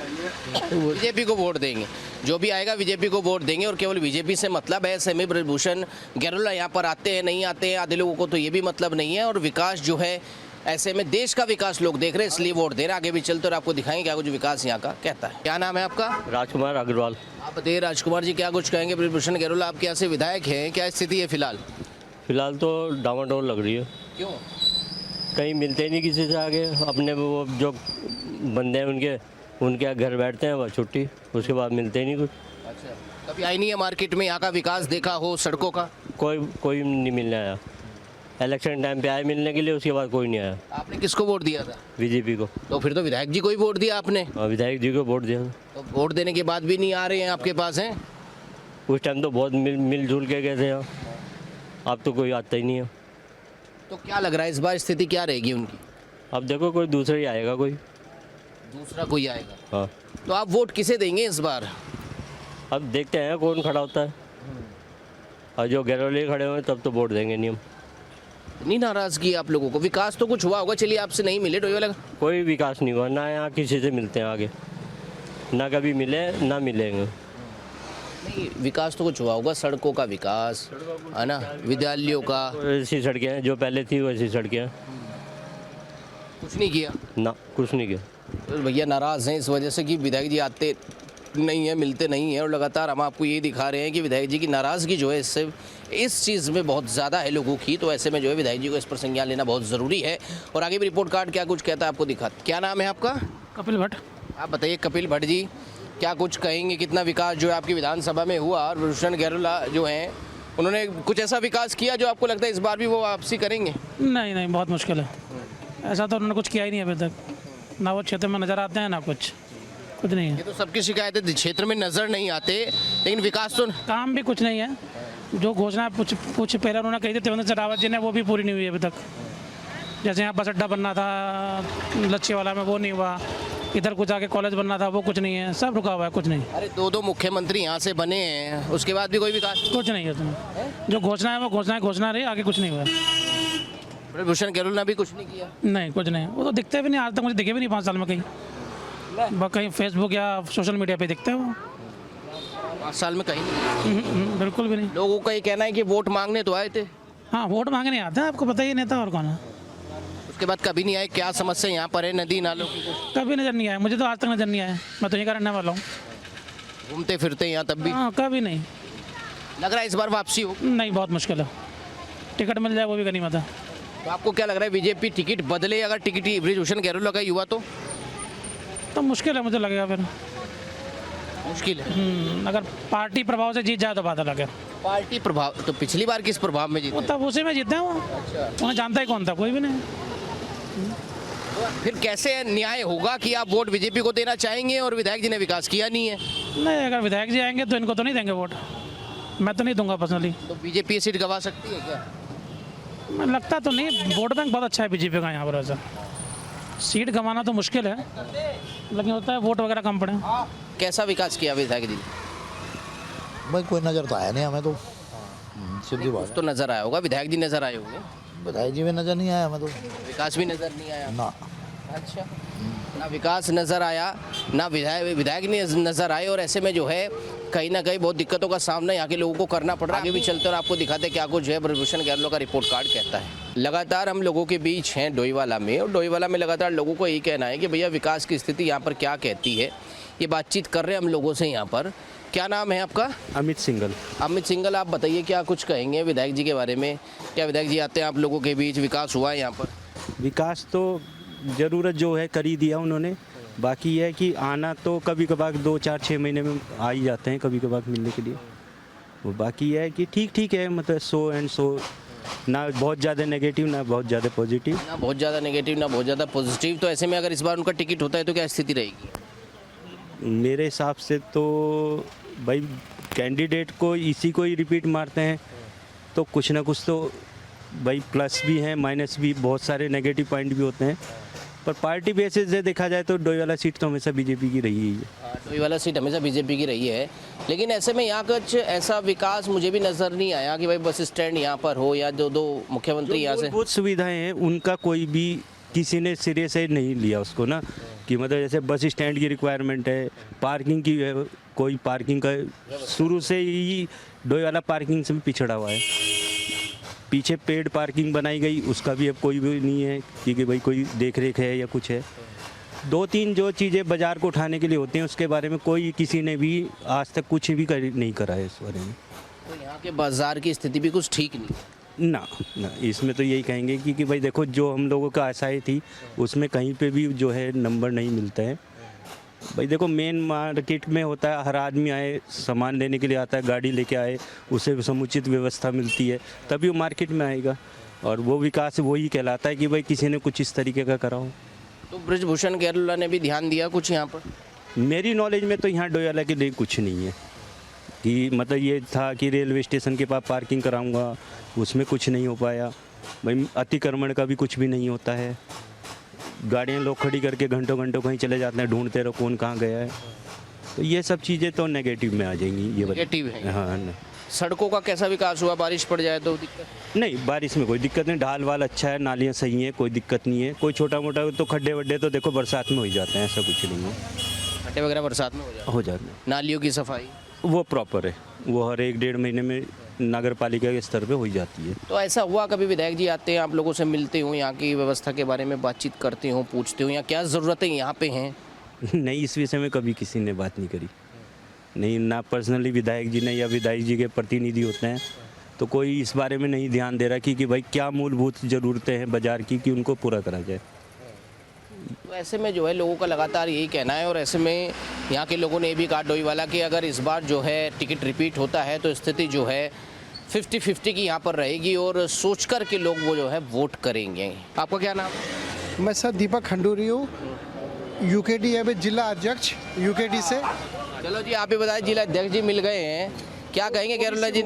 बीजेपी को वोट देंगे, जो भी आएगा बीजेपी को वोट देंगे और केवल बीजेपी से मतलब है। ऐसे में ब्रिजभूषण गैरोला यहाँ पर आते हैं नहीं आते हैं, आधे लोगों को तो ये भी मतलब नहीं है। और विकास जो है ऐसे में देश का विकास लोग देख रहे हैं इसलिए वोट दे रहे हैं। आगे भी चलते और आपको दिखाएंगे क्या कुछ विकास यहाँ का कहता है। क्या नाम है आपका? राजकुमार अग्रवाल। आप बताइए राजकुमार जी, क्या कुछ कहेंगे? ब्रिजभूषण गैरोला आपके यहाँ से विधायक हैं, क्या स्थिति है फिलहाल? फिलहाल तो डामाडोल लग रही है। क्यों? कहीं मिलते नहीं किसी से आगे, अपने वो जो बंदे हैं उनके घर बैठते हैं, बस छुट्टी, उसके बाद मिलते ही नहीं कुछ। अच्छा, कभी आई नहीं है मार्केट में यहाँ का विकास देखा हो, सड़कों का? कोई नहीं मिलने आया। इलेक्शन टाइम पे आए मिलने के लिए, उसके बाद कोई नहीं आया। आपने किसको वोट दिया था? बीजेपी को। तो फिर तो विधायक जी को ही वोट दिया आपने? विधायक जी को वोट दिया। तो वोट देने के बाद भी नहीं आ रहे हैं आपके पास हैं? उस टाइम तो बहुत मिलजुल के गए थे यहाँ, अब तो कोई आता ही नहीं है। तो क्या लग रहा है इस बार स्थिति क्या रहेगी उनकी? अब देखो कोई दूसरा ही आएगा, दूसरा कोई आएगा। हाँ, तो आप वोट किसे देंगे इस बार? अब देखते हैं कौन खड़ा होता है, और जो गैरोले खड़े हुए तब तो वोट देंगे नहीं हम। इतनी नाराजगी आप लोगों को? विकास तो कुछ हुआ होगा, चलिए आपसे नहीं मिले डोईवाला? कोई विकास नहीं हुआ ना, यहाँ किसी से मिलते हैं आगे, ना कभी मिले ना मिलेंगे। नहीं, विकास तो कुछ हुआ होगा, सड़कों का विकास है ना, विद्यालयों का? ऐसी सड़कें हैं जो पहले थी वैसी सड़कें हैं। कुछ नहीं किया ना, कुछ नहीं किया। तो भैया नाराज़ हैं इस वजह से कि विधायक जी आते नहीं है, मिलते नहीं है, और लगातार हम आपको ये दिखा रहे हैं कि विधायक जी की नाराज़गी जो है इससे इस चीज़ में बहुत ज़्यादा है लोगों की। तो ऐसे में जो है विधायक जी को इस पर संज्ञान लेना बहुत ज़रूरी है। और आगे भी रिपोर्ट कार्ड क्या कुछ कहता है आपको दिखा। क्या नाम है आपका? कपिल भट्ट। आप बताइए कपिल भट्ट जी, क्या कुछ कहेंगे, कितना विकास जो है आपकी विधानसभा में हुआ? और ब्रिजभूषण गैरोला जो हैं उन्होंने कुछ ऐसा विकास किया जो आपको लगता है इस बार भी वो वापसी करेंगे? नहीं, बहुत मुश्किल है, ऐसा तो उन्होंने कुछ किया ही नहीं अभी तक। ना वो क्षेत्र में नज़र आते हैं ना कुछ नहीं है। ये तो सबकी शिकायत है, क्षेत्र में नजर नहीं आते, लेकिन विकास तो काम भी कुछ नहीं है। जो घोषणा कुछ पहले उन्होंने कही थी त्रिवेंद्र सिंह रावत जी ने, वो भी पूरी नहीं हुई अभी तक। जैसे यहाँ बस अड्डा बनना था लच्छीवाला में, वो नहीं हुआ। इधर कुछ आगे कॉलेज बनना था, वो कुछ नहीं है, सब रुका हुआ है, कुछ नहीं। अरे दो मुख्यमंत्री यहाँ से बने हैं, उसके बाद भी कोई विकास कुछ नहीं है उसमें। जो घोषणा है वो घोषणा रही, आगे कुछ नहीं हुआ। ब्रजभूषण गहलोत ने भी कुछ नहीं किया। नहीं, कुछ नहीं। वो तो दिखते भी नहीं, आज तक मुझे दिखे भी नहीं 5 साल में कहीं। कहीं फेसबुक या सोशल मीडिया पे दिखते हैं वो। 5 साल में कहीं नहीं। बिल्कुल भी नहीं। लोगों का ये कहना है कि वोट मांगने तो आए थे। हाँ, वोट मांगने आते हैं, आपको पता ही नेता और कौन है। उसके बाद कभी नहीं आए। क्या समस्या यहाँ पर है नदी नालों की? कभी नजर नहीं आया, मुझे तो आज तक नजर नहीं आया। मैं तो यहीं का रहने वाला हूँ। घूमते फिरते यहाँ तब भी? हाँ, कभी नहीं। लग रहा है इस बार वापसी हो? नहीं, बहुत मुश्किल है। टिकट मिल जाए वो भी गनीमत है। तो आपको क्या लग रहा है, बीजेपी टिकट बदले? अगर टिकट ही ब्रजभूषण गहलोत का युवा तो मुश्किल है, मुझे लगेगा फिर मुश्किल है। अगर पार्टी प्रभाव से जीत जाए तो बात अलग है। पार्टी प्रभाव तो पिछली बार किस प्रभाव में जीते? तब उसी में जीते हैं वो। उन्हें जानता ही कौन था, कोई भी नहीं। फिर कैसे न्याय होगा कि आप वोट बीजेपी को देना चाहेंगे और विधायक जी ने विकास किया नहीं है? नहीं, अगर विधायक जी आएंगे तो इनको तो नहीं देंगे वोट। मैं तो नहीं दूंगा पर्सनली। तो बीजेपी ये सीट गंवा सकती है क्या? लगता तो नहीं। वोट बैंक बहुत अच्छा है बीजेपी का यहाँ पर। ऐसा सीट गंवाना तो मुश्किल है, लेकिन होता है वोट वगैरह कम पड़े। कैसा विकास किया विधायक जी? भाई कोई नज़र तो आया नहीं हमें तो, सीधी बात। तो नजर आया होगा, विधायक जी नजर आए होंगे। विधायक जी में नज़र नहीं आया हमें तो। विकास भी नजर नहीं आया ना। अच्छा, ना विकास नजर आया, ना विधायक ने नजर आए, और ऐसे में जो है कहीं ना कहीं बहुत दिक्कतों का सामना यहाँ के लोगों को करना पड़ रहा है। आगे भी चलते और आपको दिखाते हैं क्या कुछ है ब्रजभूषण गहलोत का रिपोर्ट कार्ड कहता है। लगातार हम लोगों के बीच हैं डोईवाला में, और डोईवाला में लगातार लोगों को यही कहना है कि भैया विकास की स्थिति यहाँ पर क्या कहती है। ये बातचीत कर रहे हैं हम लोगों से यहाँ पर। क्या नाम है आपका? अमित सिंगल। अमित सिंगल, आप बताइए क्या कुछ कहेंगे विधायक जी के बारे में? क्या विधायक जी आते हैं आप लोगों के बीच, विकास हुआ है यहाँ पर? विकास तो ज़रूरत जो है कर ही दिया उन्होंने। बाकी यह है कि आना तो कभी कभार 2, 4, 6 महीने में आ ही जाते हैं कभी कभार मिलने के लिए। वो बाकी यह है कि ठीक है, मतलब सो एंड सो, ना बहुत ज़्यादा नेगेटिव ना बहुत ज़्यादा पॉजिटिव। ना बहुत ज़्यादा नेगेटिव ना बहुत ज़्यादा पॉजिटिव। तो ऐसे में अगर इस बार उनका टिकट होता है तो क्या स्थिति रहेगी? मेरे हिसाब से तो भाई कैंडिडेट को इसी को ही रिपीट मारते हैं, तो कुछ ना कुछ तो भाई प्लस भी हैं, माइनस भी, बहुत सारे नेगेटिव पॉइंट भी होते हैं। पर पार्टी बेसिस से देखा जाए तो डोईवाला सीट तो हमेशा बीजेपी की रही है। डोईवाला सीट हमेशा बीजेपी की रही है, लेकिन ऐसे में यहाँ कुछ ऐसा विकास मुझे भी नज़र नहीं आया कि भाई बस स्टैंड यहाँ पर हो या दो मुख्यमंत्री यहाँ से। बहुत सुविधाएं हैं, उनका कोई भी किसी ने सिरे से नहीं लिया उसको ना, कि मतलब जैसे बस स्टैंड की रिक्वायरमेंट है, पार्किंग की है, कोई पार्किंग का शुरू से ही डोईवाला पार्किंग से पिछड़ा हुआ है। पीछे पेड पार्किंग बनाई गई, उसका भी अब कोई भी नहीं है कि भाई कोई देख रेख है या कुछ है। 2-3 जो चीज़ें बाज़ार को उठाने के लिए होती हैं उसके बारे में कोई किसी ने भी आज तक कुछ भी नहीं करा है इस बारे में। तो यहाँ के बाज़ार की स्थिति भी कुछ ठीक नहीं ना, इसमें तो यही कहेंगे कि भाई देखो जो हम लोगों का आशाएं थी उसमें कहीं पे भी जो है नंबर नहीं मिलता है। भाई देखो मेन मार्केट में होता है, हर आदमी आए सामान लेने के लिए आता है, गाड़ी लेके आए, उसे समुचित व्यवस्था मिलती है तभी वो मार्केट में आएगा, और वो विकास वही कहलाता है कि भाई किसी ने कुछ इस तरीके का करा हो। तो ब्रजभूषण गहलोत ने भी ध्यान दिया कुछ यहाँ पर? मेरी नॉलेज में तो यहाँ डोईवाला के लिए कुछ नहीं है, कि मतलब ये था कि रेलवे स्टेशन के पास पार्किंग कराऊंगा, उसमें कुछ नहीं हो पाया। भाई अतिक्रमण का भी कुछ भी नहीं होता है, गाड़ियाँ लोग खड़ी करके घंटों घंटों कहीं चले जाते हैं, ढूंढते रहो कौन कहाँ गया है। तो ये सब चीज़ें तो नेगेटिव में आ जाएंगी। ये नेगेटिव है। हाँ ना। सड़कों का कैसा विकास हुआ? बारिश पड़ जाए तो दिक्कत? नहीं, बारिश में कोई दिक्कत नहीं, ढाल वाल अच्छा है, नालियाँ सही हैं, कोई दिक्कत नहीं है। कोई छोटा मोटा तो खड्डे वड्डे तो देखो बरसात में हो ही जाते हैं, ऐसा कुछ नहीं है। खड्डे वगैरह बरसात में हो जाते हैं। नालियों की सफाई वो प्रॉपर है, वो हर 1-1.5 महीने में नगर पालिका के स्तर पे हो ही जाती है। तो ऐसा हुआ कभी विधायक जी आते हैं, आप लोगों से मिलते हो, यहाँ की व्यवस्था के बारे में बातचीत करते हो, पूछते हो यहाँ क्या ज़रूरतें यहाँ पे हैं? नहीं, इस विषय में कभी किसी ने बात नहीं करी, नहीं ना पर्सनली विधायक जी ने या विधायक जी के प्रतिनिधि होते हैं तो कोई इस बारे में नहीं ध्यान दे रहा कि भाई क्या मूलभूत ज़रूरतें हैं बाज़ार की कि उनको पूरा करा जाए। तो ऐसे में जो है लोगों का लगातार यही कहना है, और ऐसे में यहाँ के लोगों ने ये भी कहा डोईवाला कि अगर इस बार जो है टिकट रिपीट होता है तो स्थिति जो है 50-50 की यहाँ पर रहेगी, और सोच कर के लोग वो जो है वोट करेंगे। आपका क्या नाम? मैं सर दीपक खंडूरी हूँ, यूकेडी है जिला अध्यक्ष यूकेडी से। चलो जी, आप ही बताइए, जिला अध्यक्ष जी मिल गए हैं, क्या कहेंगे केरला जी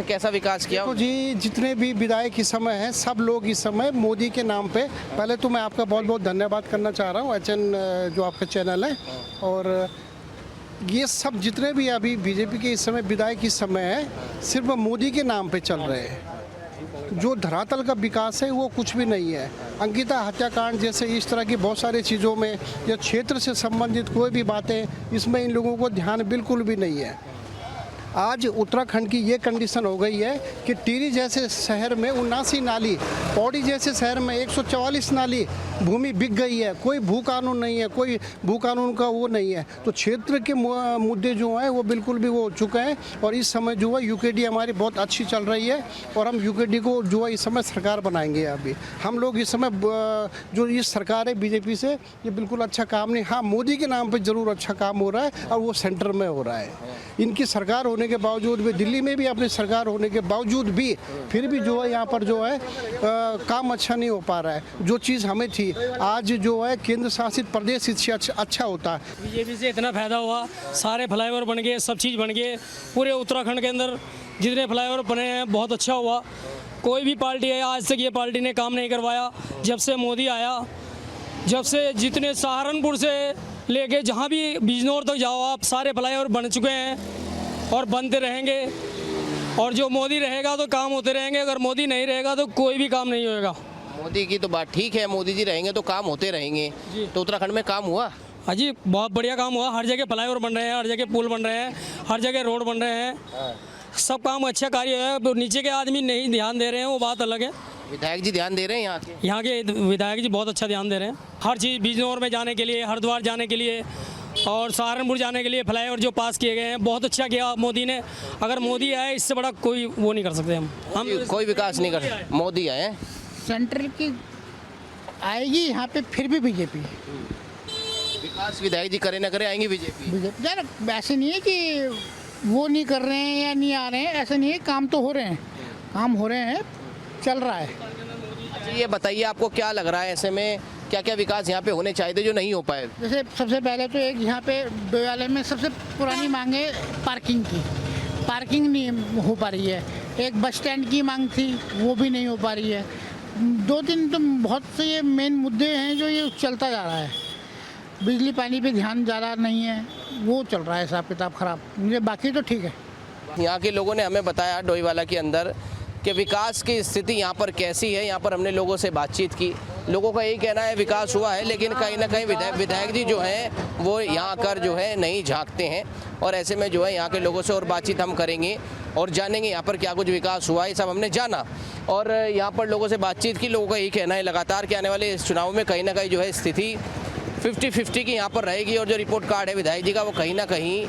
कैसा विकास किया? तो जी जितने भी विधायक इस समय हैं सब लोग इस समय मोदी के नाम पे, पहले तो मैं आपका बहुत बहुत धन्यवाद करना चाह रहा हूँ HN जो आपका चैनल है, और ये सब जितने भी अभी बीजेपी के इस समय विधायक इस समय है सिर्फ मोदी के नाम पे चल रहे हैं। जो धरातल का विकास है वो कुछ भी नहीं है। अंकिता हत्याकांड जैसे इस तरह की बहुत सारी चीज़ों में या क्षेत्र से संबंधित कोई भी बातें, इसमें इन लोगों को ध्यान बिल्कुल भी नहीं है। आज उत्तराखंड की ये कंडीशन हो गई है कि टिहरी जैसे शहर में 79 नाली, पौड़ी जैसे शहर में 144 नाली भूमि बिक गई है। कोई भू कानून नहीं है, कोई भू कानून का वो नहीं है। तो क्षेत्र के मुद्दे जो हैं वो बिल्कुल भी वो हो चुके हैं। और इस समय जो है यूकेडी हमारी बहुत अच्छी चल रही है और हम यूकेडी को जो है इस समय सरकार बनाएंगे। अभी हम लोग इस समय जो ये सरकार है बीजेपी से, ये बिल्कुल अच्छा काम नहीं, हाँ मोदी के नाम पर ज़रूर अच्छा काम हो रहा है और वो सेंटर में हो रहा है। इनकी सरकार होने के बावजूद भी, दिल्ली में भी अपनी सरकार होने के बावजूद भी फिर भी जो है यहाँ पर जो है काम अच्छा नहीं हो पा रहा है। जो चीज़ हमें थी, आज जो है केंद्र शासित प्रदेश इससे अच्छा होता है। बीजेपी से इतना फायदा हुआ, सारे फ्लाईओवर बन गए, सब चीज़ बन गए। पूरे उत्तराखंड के अंदर जितने फ्लाईओवर बने हैं बहुत अच्छा हुआ। कोई भी पार्टी है आज तक ये पार्टी ने काम नहीं करवाया। जब से मोदी आया, जब से जितने सहारनपुर से लेके जहाँ भी बिजनौर तक जाओ आप, सारे फ्लाईओवर बन चुके हैं और बनते रहेंगे। और जो मोदी रहेगा तो काम होते रहेंगे, अगर मोदी नहीं रहेगा तो कोई भी काम नहीं होएगा। मोदी की तो बात ठीक है, मोदी जी रहेंगे तो काम होते रहेंगे। तो उत्तराखंड में काम हुआ? हाँ जी, बहुत बढ़िया काम हुआ। हर जगह फ्लाईओवर बन रहे हैं, हर जगह पुल बन रहे हैं, हर जगह रोड बन रहे हैं। सब काम अच्छा कार्य है। नीचे के आदमी नहीं ध्यान दे रहे हैं, वो बात अलग है। विधायक जी ध्यान दे रहे हैं यहाँ के विधायक जी बहुत अच्छा ध्यान दे रहे हैं। हर चीज़ बिजनौर में जाने के लिए, हरिद्वार जाने के लिए और सहारनपुर जाने के लिए फ्लाईओवर जो पास किए गए हैं, बहुत अच्छा किया मोदी ने। अगर मोदी आए इससे बड़ा कोई वो नहीं कर सकते हम कोई विकास नहीं कर। मोदी आए, सेंट्रल की आएगी यहाँ पे फिर भी बीजेपी। विकास विधायक जी करे ना करे आएंगी बीजेपी। यार ऐसे नहीं है कि वो नहीं कर रहे हैं या नहीं आ रहे हैं, ऐसा नहीं है, काम तो हो रहे हैं, काम हो रहे हैं, चल रहा है। अच्छा ये बताइए, आपको क्या लग रहा है ऐसे में क्या क्या विकास यहाँ पे होने चाहिए थे जो नहीं हो पाए? जैसे सबसे पहले तो एक यहाँ पे डोयाले में सबसे पुरानी मांग है पार्किंग की, पार्किंग नहीं हो पा रही है। एक बस स्टैंड की मांग थी, वो भी नहीं हो पा रही है। दो तीन तो बहुत से ये मेन मुद्दे हैं जो ये चलता जा रहा है। बिजली पानी पे ध्यान ज़्यादा नहीं है, वो चल रहा है हिसाब किताब ख़राब। मुझे बाकी तो ठीक है। यहाँ के लोगों ने हमें बताया डोईवाला के अंदर कि विकास की स्थिति यहाँ पर कैसी है। यहाँ पर हमने लोगों से बातचीत की, लोगों का यही कहना है विकास हुआ है, लेकिन कहीं ना कहीं विधायक जी जो हैं वो यहाँ आकर जो है नहीं झांकते हैं। और ऐसे में जो है यहाँ के लोगों से और बातचीत हम करेंगे और जानेंगे यहाँ पर क्या कुछ विकास हुआ, ये सब हमने जाना। और यहाँ पर लोगों से बातचीत की, लोगों का यही कहना है लगातार कि आने वाले इस चुनाव में कहीं ना कहीं जो है स्थिति 50-50 की यहाँ पर रहेगी। और जो रिपोर्ट कार्ड है विधायक जी का, वो कहीं ना कहीं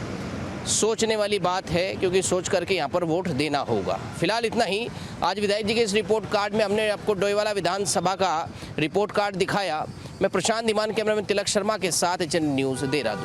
सोचने वाली बात है, क्योंकि सोच करके यहाँ पर वोट देना होगा। फिलहाल इतना ही। आज विधायक जी के इस रिपोर्ट कार्ड में हमने आपको डोईवाला विधानसभा का रिपोर्ट कार्ड दिखाया। मैं प्रशांत धीमान, कैमरामैन तिलक शर्मा के साथ HN न्यूज़ देहरादून।